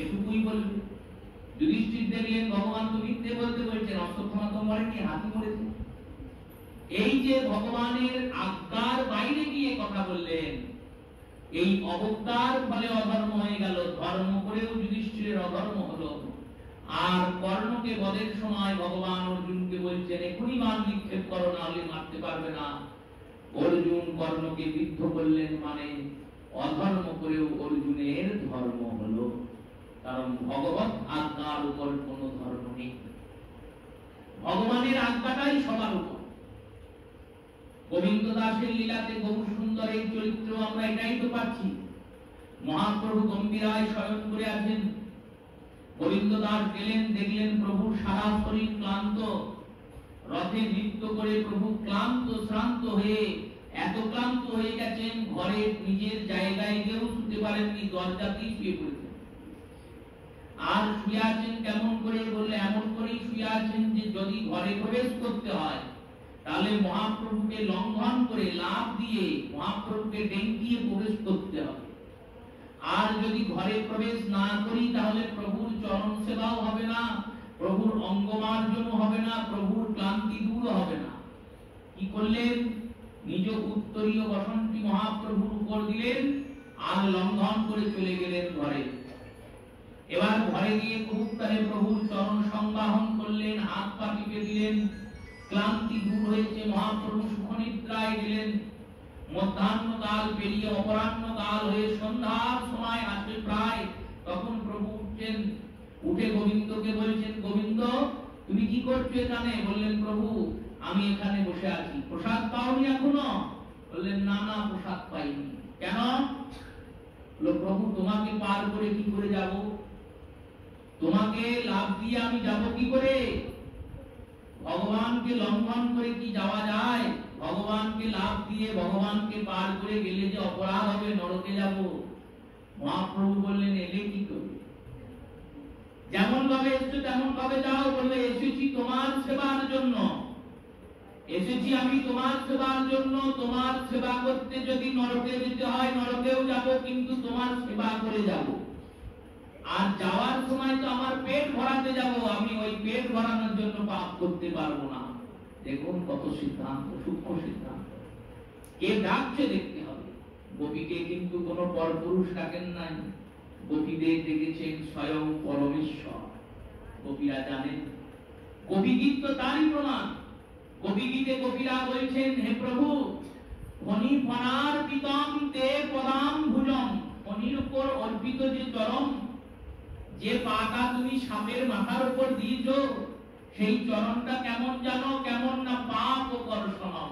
এটুকুই বলবে। যুধিষ্ঠির দেখলেন ভগবান তো মিথ্যে বলতে বলছেন, অশ্বত্থামা তো মরেনি, হাতি মরেছে। এই যে ভগবানের আজ্ঞার বাইরে গিয়ে কথা বললেন, এই অবজ্ঞার ফলে অধর্ম হয়ে গেল। ধর্ম করেও যুধিষ্ঠিরের অধর্ম হলো। আর কর্ণকে বধের সময় ভগবান অর্জুনকে বলছেন এখনই বাণ নিক্ষেপ করো, না হলে মারতে পারবে না। অর্জুন কর্ণকে বিদ্ধ করলেন, মানে অধর্ম করেও অর্জুনের ধর্ম হলো। কারণ ভগবত আজ্ঞার উপর কোনো ধর্ম নেই, ভগবানের আজ্ঞাটাই সবার উপর। গোবিন্দ দাসের লীলাতে গৌর সুন্দরের চরিত্র আমরা এটাই তো পাচ্ছি। মহাপ্রভু গম্ভীরায় শয়ন করে আছেন, গোবিন্দ দাস গেলেন, দেখলেন প্রভু সারা শরীর ক্লান্ত, রথে নৃত্য করে প্রভু ক্লান্ত শ্রান্ত হয়ে, এত ক্লান্ত হয়ে গেছেন ঘরে নিজের জায়গায় গিয়েও শুতে পারেননি, দরজাতেই শুয়ে পড়েছেন। আর শুয়ে আছেন কেমন করে? বললে এমন করেই শুয়ে আছেন যে যদি ঘরে প্রবেশ করতে হয় তাহলে মহাপ্রভুকে লঙ্ঘন করে লাফ দিয়ে মহাপ্রভুকে ডেঙ্গিয়ে প্রবেশ করতে হবে। আর যদি ঘরে প্রবেশ না করি তাহলে প্রভুর চরণ সেবাও হবে না, প্রভুর অঙ্গমার্জন হবে না, প্রভুর ক্লান্তি দূর হবে না। কি করলেন? নিজ উত্তরীয় বসনটি মহাপ্রভুর উপর দিলেন আর লঙ্ঘন করে চলে গেলেন ঘরে। এবার ঘরে গিয়ে খুব তারে প্রভুর চরণ সংবাহন করলেন, হাত পা টিপে দিলেন, ক্লান্তি দূর হয়েছে, মহাপ্রভু সুখনিদ্রায় গেলেন। মধ্যাহ্ন কাল পেরিয়ে অপরাহ্ন কাল হয়ে সন্ধ্যার সময় আসে প্রায়, তখন প্রভু উঠছেন, উঠে গোবিন্দকে বলছেন, গোবিন্দ তুমি কি করছো এখানে? বললেন, প্রভু আমি এখানে বসে আছি। প্রসাদ পাওনি এখনো? বললেন, না না প্রসাদ পাইনি। কেন? প্রভু তোমাকে পার করে কি করে যাব? তোমাকে লাভ দিয়ে আমি যাব কি করে? ভগবানকে লঙ্ঘন করে কি যাওয়া যায়? ভগবানকে লাভ দিয়ে ভগবানকে পার করে গেলে যে অপরাধ হবে, নরকে যাব। মহাপ্রভু বললেন, এলে কি করবে? যেমন ভাবে এসছো তেমন ভাবে যাও। বললে, এসেছি তোমার সেবার জন্য, এসেছি আমি তোমার সেবার জন্য। তোমার সেবা করতে যদি নরকে যেতে হয় নরকেও যাব, কিন্তু তোমার সেবা করে যাব। আর যাওয়ার সময় তো আমার পেট ভরাতে যাব, আমি ওই পেট ভরানোর জন্য পাপ করতে পারবো না। দেখুন কত সিদ্ধান্ত, সূক্ষ্ম সিদ্ধান্ত। কে ডাকছে দেখতে হবে। গোপীকে কিন্তু কোন পরপুরুষ ডাকেন নাই, গোপীদের ডেকেছেন স্বয়ং পরমেশ্বর। গোপীরা জানেন, গোপীগীত তো তারই প্রমাণ। গোপীগীতে গোপীরা বলছেন, হে প্রভু ফণি ফণার পিতম তে পদাম ভুজম, ফণির উপর অর্পিত যে চরণ, যে পাটা তুমি সাপের মাথার উপর দিয়েছো, সেই চরণটা কেমন জানো? কেমন না পাপ ও কর্ষণম,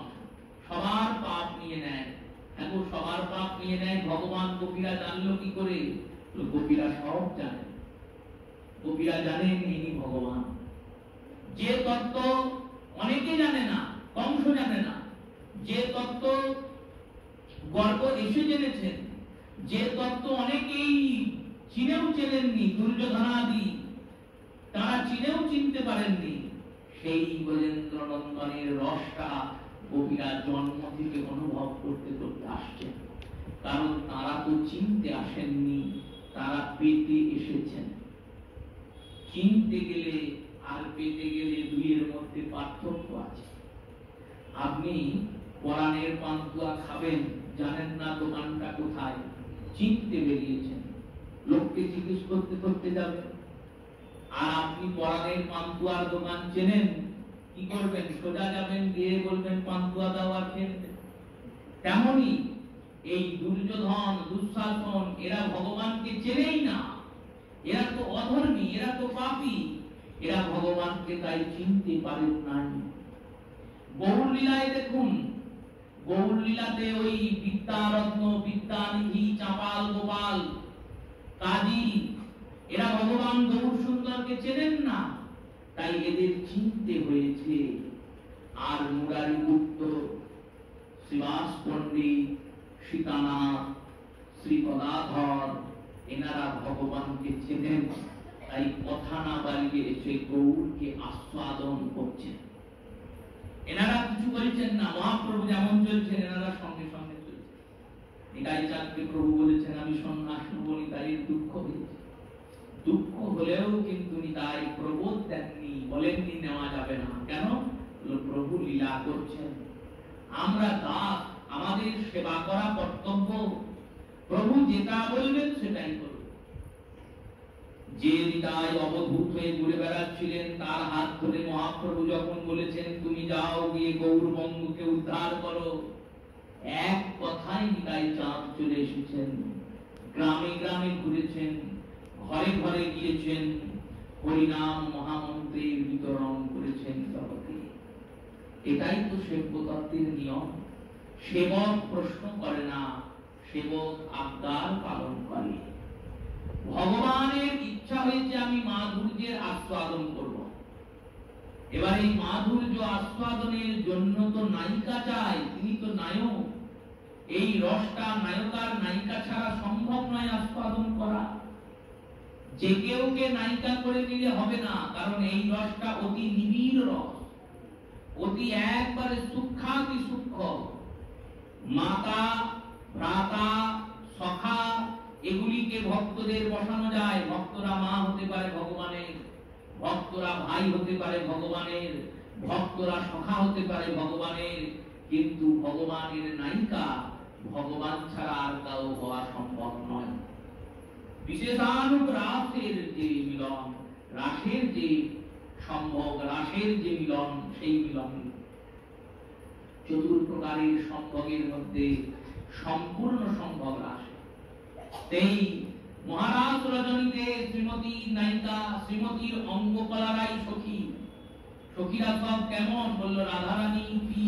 সবার পাপ নিয়ে নেয়। এখন সবার পাপ নিয়ে নেয় ভগবান। গোপীরা জানলো কি করে? গোপীরা সব জানেন। গোপীরা জানেন ইনি ভগবান। যে তত্ত্ব অনেকে জানে না, কংস জানে না, যে তত্ত্ব গর্ব এসে জেনেছেন, যে তত্ত্ব অনেকেই চিনেও চেনেননি, দুর্যোধনাদি তারা চিনেও চিনতে পারেননি, সেই ব্রজেন্দ্র নন্দনের রসটা গোপীরা জন্ম থেকে অনুভব করতে করতে আসছেন। কারণ তারা তো চিনতে আসেননি, তারা পেতে এসেছেন। চিনতে গেলে আর পেতে গেলে দুইয়ের মধ্যে পার্থক্য আছে। আপনি পরাণের পান্তুয়া খাবেন, জানেন না দোকানটা কোথায়, চিনতে বেরিয়েছেন, লোককে জিজ্ঞেস করতে করতে যাবেন। আর আপনি পরাণের পান্তুয়ার দোকান চেনেন, কি করবেন? সোজা যাবেন, গিয়ে বলবেন পান্তুয়া দাও আর খেয়ে। তেমনি এই দুর্যোধন, দুঃশাসন, এরা ভগবানকে চেনেই না, এরা তো অধর্মী, এরা তো পাপী, এরা ভগবানকে তাই চিনতে পারেন নাই। গৌর লীলায় দেখুন, গৌর লীলাতে ওই বিদ্যারত্ন, বিদ্যানিধি, চাপাল, গোপাল, কাজী, এরা ভগবান গৌর সুন্দরকে চেনেন না, তাই এদের চিনতে হয়েছে। আর মুরারি গুপ্ত, শ্রীবাস পণ্ডিত, সীতানাথ, শ্রী গদাধর, এনারা ভগবানকে চেনেন, তাই কথা না বাড়িয়ে এসে গৌরকে আস্বাদন করছেন। এনারা কিছু বলছেন না, মহাপ্রভু যেমন চলছেন এনারা সঙ্গে সঙ্গে চলছেন। নিতাই চাঁদকে প্রভু বলেছেন, আমি সন্ন্যাস নেব। নিতাইয়ের দুঃখ হয়েছে, দুঃখ হলেও কিন্তু নিতাই প্রবোধ দেননি, বলেননি নেওয়া যাবে না। কেন? প্রভু লীলা করছেন, আমরা দাস, আমাদের সেবা করা কর্তব্য। প্রভু যেটা বলবেন সেটাই করব। যে নিতাই অবধূত হয়ে ঘুরে বেড়াচ্ছিলেন, তার হাত ধরে মহাপ্রভু যখন বলেছেন, তুমি যাও গিয়ে গৌরবঙ্গকে উদ্ধার করো, এক কথায় নিতাই চাঁদ চলে এসেছেন। গ্রামে গ্রামে ঘুরেছেন, ঘরে ঘরে গিয়েছেন, হরিনাম মহামন্ত্রের বিতরণ করেছেন জগতে। এটাই তো সেবকত্বের নিয়ম। সেবক প্রশ্ন করে না, সেবক আজ্ঞার পালন করে। ভগবানের ইচ্ছা হয়েছে আমি মাধুর্যের আস্বাদন করব। এবার এই মাধুর্য আস্বাদনের জন্য তো নায়িকা চাই, তিনি তো নায়ক। এই রসটা নায়ক আর নায়িকা ছাড়া সম্ভব নয় আস্বাদন করা। যে কেউকে নায়িকা করে নিলে হবে না, কারণ এই রসটা অতি নিবিড় রস, অতি একবারে সূক্ষ্মাতি সূক্ষ্ম। মাতা, ভ্রাতা, সখা এগুলিকে ভক্তদের বসানো যায়। ভক্তরা মা হতে পারে ভগবানের, ভক্তরা ভাই হতে পারে ভগবানের, ভক্তরা সখা হতে পারে ভগবানের, কিন্তু ভগবানের নায়িকা ভগবান ছাড়া আর কাউ হওয়া সম্ভব নয়। বিশেষানুগ রাসের যে মিলন, রাসের যে সম্ভব, রাসের যে মিলন, সেই মিলন চতুর্প্রকারের সম্ভবের মধ্যে সম্পূর্ণ সম্ভব রাস। সেই মহারাজ রজনীতে শ্রীমতী নায়িকা, শ্রীমতীর অঙ্গকলারাই সখী। সখীরা সব কেমন? বলল রাধারানী কি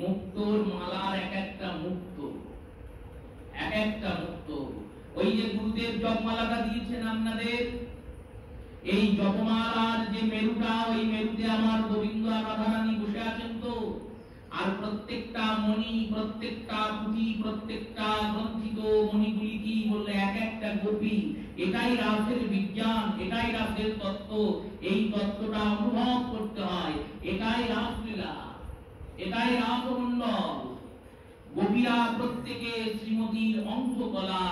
মুক্তোর মালার এক একটা মুক্ত, এক একটা মুক্ত। ওই যে গুরুদেব জপমালাটা দিয়েছেন আপনাদের, এই জপমালার যে মেরুটা, ওই মেরুতে আমার গোবিন্দ আর রাধারানী বসে আছেন তো। আর প্রত্যেকটা মণি, প্রত্যেকটা পুঁথি, প্রত্যেকটা গ্রন্থিত মণিগুলি কি বললে? এক একটা গোপী। এটাই রাসের বিজ্ঞান, এটাই রাসের তত্ত্ব। এই তত্ত্বটা অনুভব করতে হয়। এটাই রাসলীলা, এটাই রাসমণ্ডল। গোপীরা প্রত্যেকে শ্রীমতীর অংশকলা।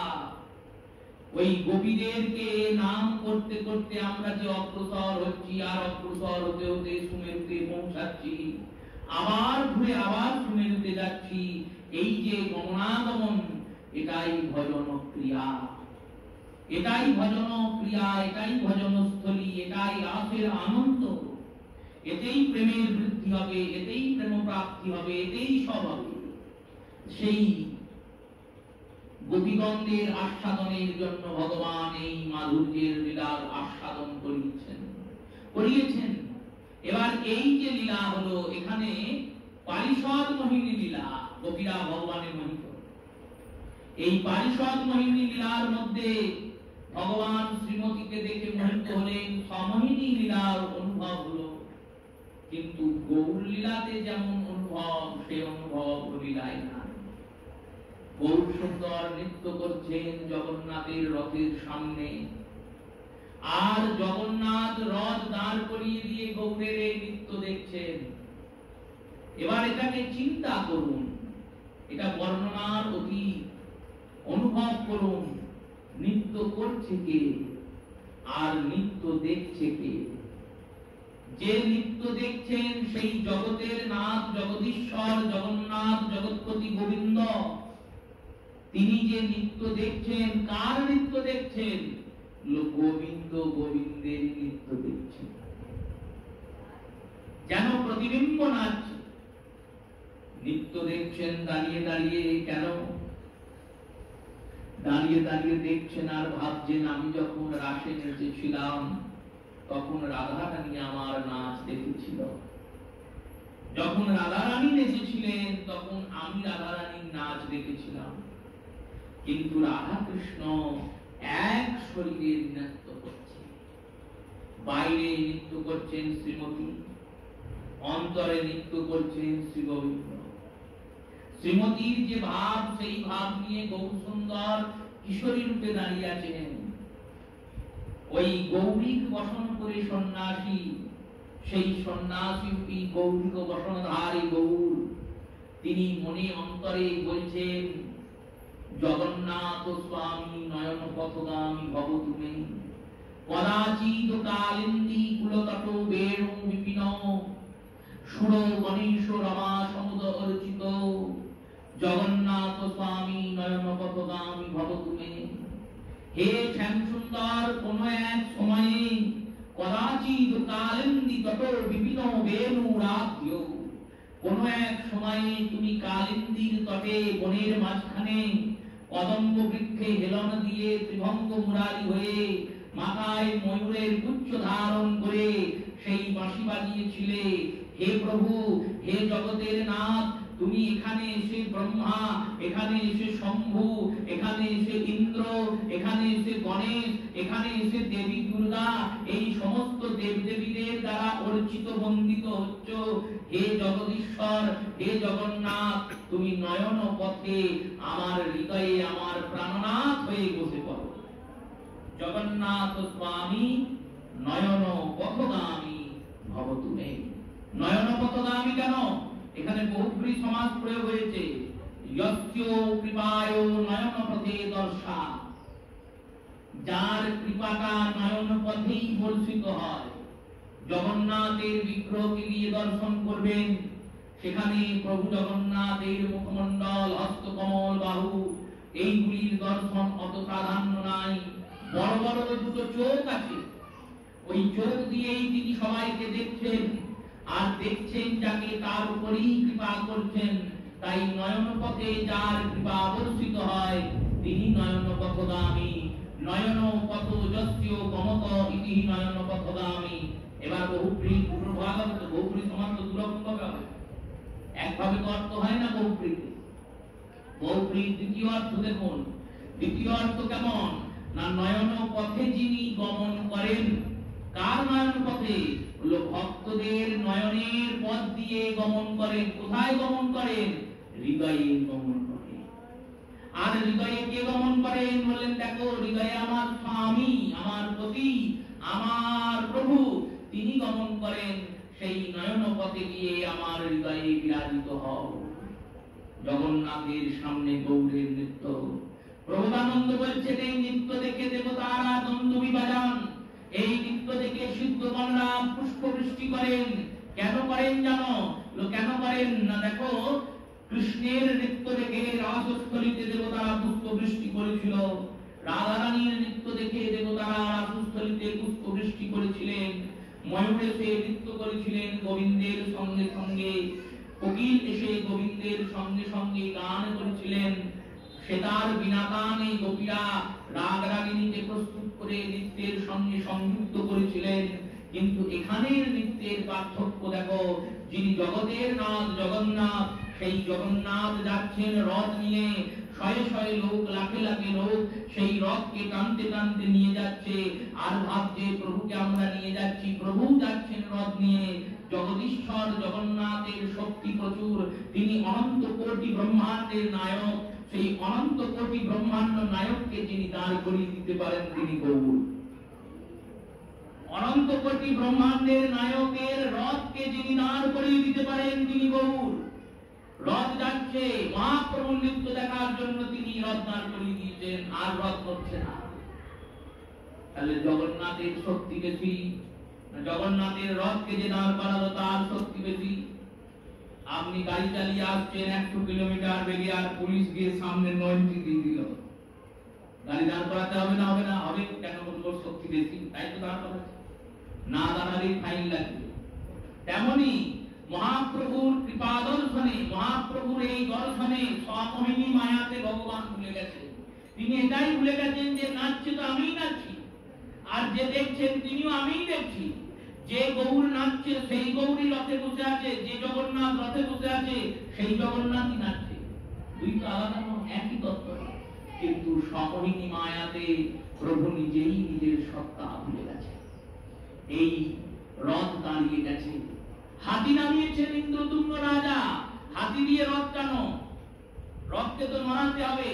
ওই গোপীদেরকে নাম করতে করতে আমরা যে অগ্রসর হচ্ছি, আর অগ্রসর হতে হতে সুমেরুতে পৌঁছাচ্ছি, আবার ঘুরে আবার সুমেরুতে যাচ্ছি। এই যে গমনাগমন, এটাই ভজন ক্রিয়া, এটাই ভজন ক্রিয়া, এটাই ভজন স্থলী, এটাই রাসের আনন্দ। এতেই প্রেমের বৃদ্ধি হবে, এতেই প্রেম প্রাপ্তি হবে, এতেই সব হবে। সেই গোপীগণদের আস্বাদনের জন্য ভগবান এই মাধুর্যের লীলার আস্বাদন করিয়েছেন। এবার এই যে লীলা হলো, এখানে পারিষদ মোহিনী লীলা, গোপীরা ভগবানের মোহিত। এই পারিষদ মোহিনী লীলার মধ্যে ভগবান শ্রীমতীকে দেখে মোহিত হলেন, সমোহিনী লীলার অনুভব হলো। কিন্তু গৌর লীলাতে যেমন অনুভব, সে অনুভব লীলায় না। গৌর সুন্দর নৃত্য করছেন জগন্নাথের রথের সামনে, আর জগন্নাথ রথ দাঁড় করিয়ে দিয়ে গৌরের এই নৃত্য দেখছেন। এবার এটাকে চিন্তা করুন, এটা বর্ণনার অতি অনুভব করুন। নৃত্য করছে কে আর নৃত্য দেখছে কে? যে নৃত্য দেখছেন সেই জগতের নাথ, জগদীশ্বর, জগন্নাথ, জগৎপতি গোবিন্দ। তিনি যে নৃত্য দেখছেন, কার নৃত্য দেখছেন? গোবিন্দ, গোবিন্দের নৃত্য দেখছেন। যেন প্রতিবিম্ব নাচছে। নৃত্য দেখছেন দাঁড়িয়ে দাঁড়িয়ে। কেন দাঁড়িয়ে দাঁড়িয়ে দেখছেন? আর ভাবছেন, আমি যখন রাসে নেচেছিলাম তখন রাধারানী আমার নাচ দেখেছিল। যখন রাধারানী নেচেছিলেন তখন আমি রাধারানীর নাচ দেখেছিলাম। কিন্তু রাধা কৃষ্ণ এক শরীরে নৃত্য করছে। বাইরে নৃত্য করছেন শ্রীমতী, অন্তরে নৃত্য করছেন শ্রী গোবিন্দ। শ্রীমতীর যে ভাব, সেই ভাব নিয়ে গৌর সুন্দর কিশোরী রূপে দাঁড়িয়ে আছেন। ওই গৌরিক বসন করে সন্ন্যাসী, সেই সন্ন্যাসী রূপী গৌরিক বসনধারী গৌর, তিনি মনে অন্তরে বলছেন, জগন্নাথ স্বামী নয়ন পথগামী ভব তুমি, কদাচিৎ কালিন্দী কুলতট বেণু বিপিন, সুর গণেশ রমা সমুদ অর্চিত, জগন্নাথ স্বামী নয়ন পথগামী ভব তুমি। হে শ্যাম সুন্দর, কোন এক সময়ে কদাচিৎ কালিন্দী তট বিপিন বেণু রাধ্য, কোন এক সময়ে তুমি কালিন্দীর তটে বনের মাঝখানে কদম্ব বৃক্ষে হেলন দিয়ে ত্রিভঙ্গ মুরারি হয়ে মাথায় ময়ূরের গুচ্ছ ধারণ করে সেই বাঁশি বাজিয়েছিলে। হে প্রভু, হে জগতের নাথ, তুমি এখানে এসে ব্রহ্মা, এখানে এসে শম্ভু, এখানে এসে ইন্দ্র, এখানে এসে গণেশ, এখানে এসে দেবী দুর্গা, এই সমস্ত দেবদেবীদের দ্বারা অর্চিত বন্দিত হচ্ছ। হে জগদীশ্বর, হে জগন্নাথ, তুমি নয়ন পথে আমার হৃদয়ে আমার প্রাণনাথ হয়ে বসে পড়ো। জগন্নাথ স্বামী নয়ন পথগামী ভবতু মে। নয়ন পথগামী কেন? এখানে বহুব্রী সমাস প্রয়োগ হয়েছে। যস্য কৃপায় নয়ন পথে দর্শা, যার কৃপাটা নয়ন পথেই বর্ষিত হয়। জগন্নাথের বিগ্রহকে গিয়ে দর্শন করবেন, সেখানে প্রভু জগন্নাথের মুখমণ্ডল, হস্তকমল, বাহু এইগুলির দর্শন অত প্রাধান্য নাই। বড় বড় দুটো চোখ আছে, ওই চোখ দিয়েই তিনি সবাইকে দেখছেন, আর দেখছেন যাকে তার উপরেই কৃপা করছেন। তাই নয়ন পথে যার কৃপা বর্ষিত হয় তিনি নয়ন পথগামী। নয়ন পথ যস্য গমত ইতি নয়ন পথগামী। এবার বহুব্রী পূর্বভাগত বহুব্রী সমান তো দুরকম ভাবে হবে, একভাবে তো অর্থ হয় না বহুব্রীতে। বহুব্রীর দ্বিতীয় অর্থ দেখুন, দ্বিতীয় অর্থ কেমন না, নয়ন পথে যিনি গমন করেন। কার নয়ন পথে? হলো ভক্তদের নয়নের পথ দিয়ে গমন করেন। কোথায় গমন করেন? হৃদয়ে গমন করেন। আর হৃদয়ে কে গমন করেন? বলেন দেখো, হৃদয়ে আমার স্বামী, আমার পতি, আমার প্রভু, তিনি গমন করেন। সেই নয়ন পথে গিয়ে আমার হৃদয়ে বিরাজিত হও। জগন্নাথের সামনে গৌরের নৃত্য। প্রভুদানন্দ বলছেন এই নৃত্য দেখে দেবতারা দণ্ডবি বাজান, এই নৃত্য দেখে সিদ্ধগণরা পুষ্প বৃষ্টি করেন। কেন করেন জানো? কেন করেন না, দেখো কৃষ্ণের নৃত্য দেখে রাসস্থলীতে দেবতারা পুষ্প বৃষ্টি করেছিল, রাধারানীর নৃত্য দেখে দেবতারা রাসস্থলীতে পুষ্প বৃষ্টি করেছিলেন, ময়ূর এসে নৃত্য করেছিলেন গোবিন্দের সঙ্গে সঙ্গে, কোকিল এসে গোবিন্দের সঙ্গে সঙ্গে গান করেছিলেন, সেতার বিনা গানে গোপীরা রাগ রাগিনীকে প্রস্তুত করে নৃত্যের সঙ্গে সংযুক্ত করেছিলেন। কিন্তু এখানের নৃত্যের পার্থক্য দেখো, যিনি জগতের নাথ জগন্নাথ, সেই জগন্নাথ যাচ্ছেন রথ নিয়ে, শয়ে শয়ে লোক, লাখে লাখে লোক সেই রথকে টানতে টানতে নিয়ে যাচ্ছে, আর ভাবছে প্রভুকে আমরা নিয়ে যাচ্ছি। প্রভু যাচ্ছেন রথ নিয়ে। জগদীশ্বর জগন্নাথের শক্তি প্রচুর, তিনি অনন্ত কোটি ব্রহ্মাণ্ডের নায়ক। সেই অনন্ত কোটি ব্রহ্মাণ্ড নায়ককে যিনি দাঁড় করিয়ে দিতে পারেন তিনি গৌর। অনন্ত কোটি ব্রহ্মাণ্ডের নায়কের রথকে যিনি দাঁড় করিয়ে দিতে পারেন তিনি গৌর। রথ যাচ্ছে, মহাপ্রভু নৃত্য দেখার জন্য তিনি রথ দাঁড় করিয়ে দিয়েছেন, আর রথ করছে না। তাহলে জগন্নাথের শক্তি বেশি, জগন্নাথের রথকে যে দাঁড় করালো তার শক্তি বেশি। আপনি গাড়ি চালিয়ে আসছেন 100 কিলোমিটার বেগে, আর পুলিশ গিয়ে সামনে 90 দিয়ে দিল, গাড়ি দাঁড় করাতে হবে না? হবে না? হবে। কেন? ওর শক্তি বেশি, তাই তো দাঁড় করাচ্ছে, না দাঁড়ালেই ফাইন লাগবে। তেমনি মহাপ্রভুর কৃপা দর্শনে, মহাপ্রভুর এই দর্শনে স্বমোহিনী মায়াতে ভগবান ভুলে গেছে। তিনি এটাই ভুলে গেছেন যে নাচছে তো আমিই নাচছি, আর যে দেখছেন তিনিও আমিই দেখছি। যে গৌর নাচছে সেই গৌরী রথে বসে আছে, যে জগন্নাথ রথে বসে আছে সেই জগন্নাথই নাচছে। দুই তো আলাদা নয়, একই তত্ত্ব। কিন্তু স্বমোহিনী মায়াতে প্রভু নিজেই নিজের সত্তা ভুলে গেছে। এই রথ দাঁড়িয়ে গেছে, হাতি নামিয়েছেন ইন্দ্রদুম্ন রাজা। হাতি দিয়ে রথ টানো, রথকে তো নড়াতে হবে।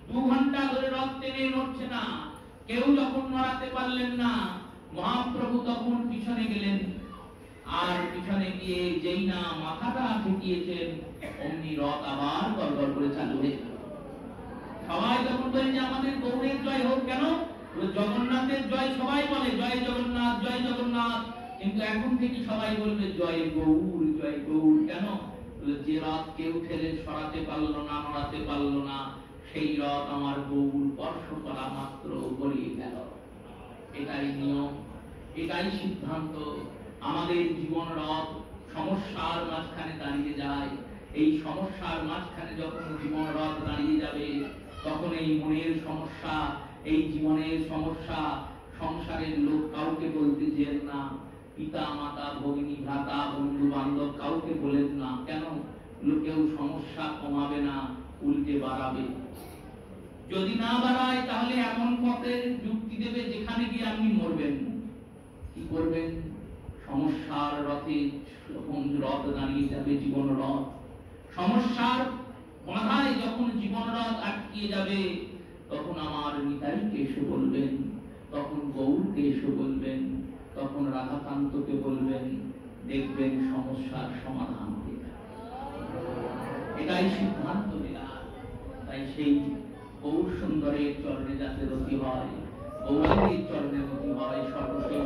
2 ঘন্টা ধরে রথ টেনে নড়ছে না। কেউ যখন নড়াতে পারলেন না, মহাপ্রভু তখন পিছনে গেলেন, আর পিছনে গিয়ে যেই না মাথাটা ঠেকিয়েছেন, অমনি রথ আবার গড়গড় করে চালু হয়ে গেল। সবাই তখন বলেন যে আমাদের গৌরের জয় হোক। কেন? জগন্নাথের জয় সবাই বলে, জয় জগন্নাথ, জয় জগন্নাথ। কিন্তু এখন থেকে সবাই বলবে জয় গৌর, জয় গৌর। কেন? যে রথ কেউ ঠেলে সরাতে পারলো না, নড়াতে পারলো না, সেই রথ আমার গৌর স্পর্শ করা মাত্র গড়িয়ে গেল। এটাই নিয়ম, এটাই সিদ্ধান্ত। আমাদের জীবন রথ সমস্যার মাঝখানে দাঁড়িয়ে যায়। এই সমস্যার মাঝখানে যখন জীবন রথ দাঁড়িয়ে যাবে, তখন এই মনের সমস্যা, এই জীবনের সমস্যা সংসারের লোক কাউকে বলতে যেন না, পিতা মাতা ভগিনী ভ্রাতা বন্ধু বান্ধব কাউকে বলেন না। কেন? লোকেও সমস্যা কমাবে না, উল্টে বাড়াবে। যদি না বাড়ায় তাহলে এমন পথের যুক্তি দেবে যেখানে গিয়ে আপনি মরবেন। কি করবেন? সমস্যার রথে যখন রথ দাঁড়িয়ে যাবে, জীবন রথ, সমস্যার বাধায় যখন জীবন রথ আটকিয়ে যাবে, তখন আমার নিতাইকে এসে বলবেন, তখন গৌরকে এসে বলবেন, তখন রাধাকান্তকে বলবেন, দেখবেন সমস্যার সমাধান হয়ে যাবে। এটাই সিদ্ধান্ত নিলাম। তাই সেই গৌর সুন্দরের চরণে যাতে রতি হয়, গৌরাঙ্গের চরণে রতি হয়, সর্বশেষ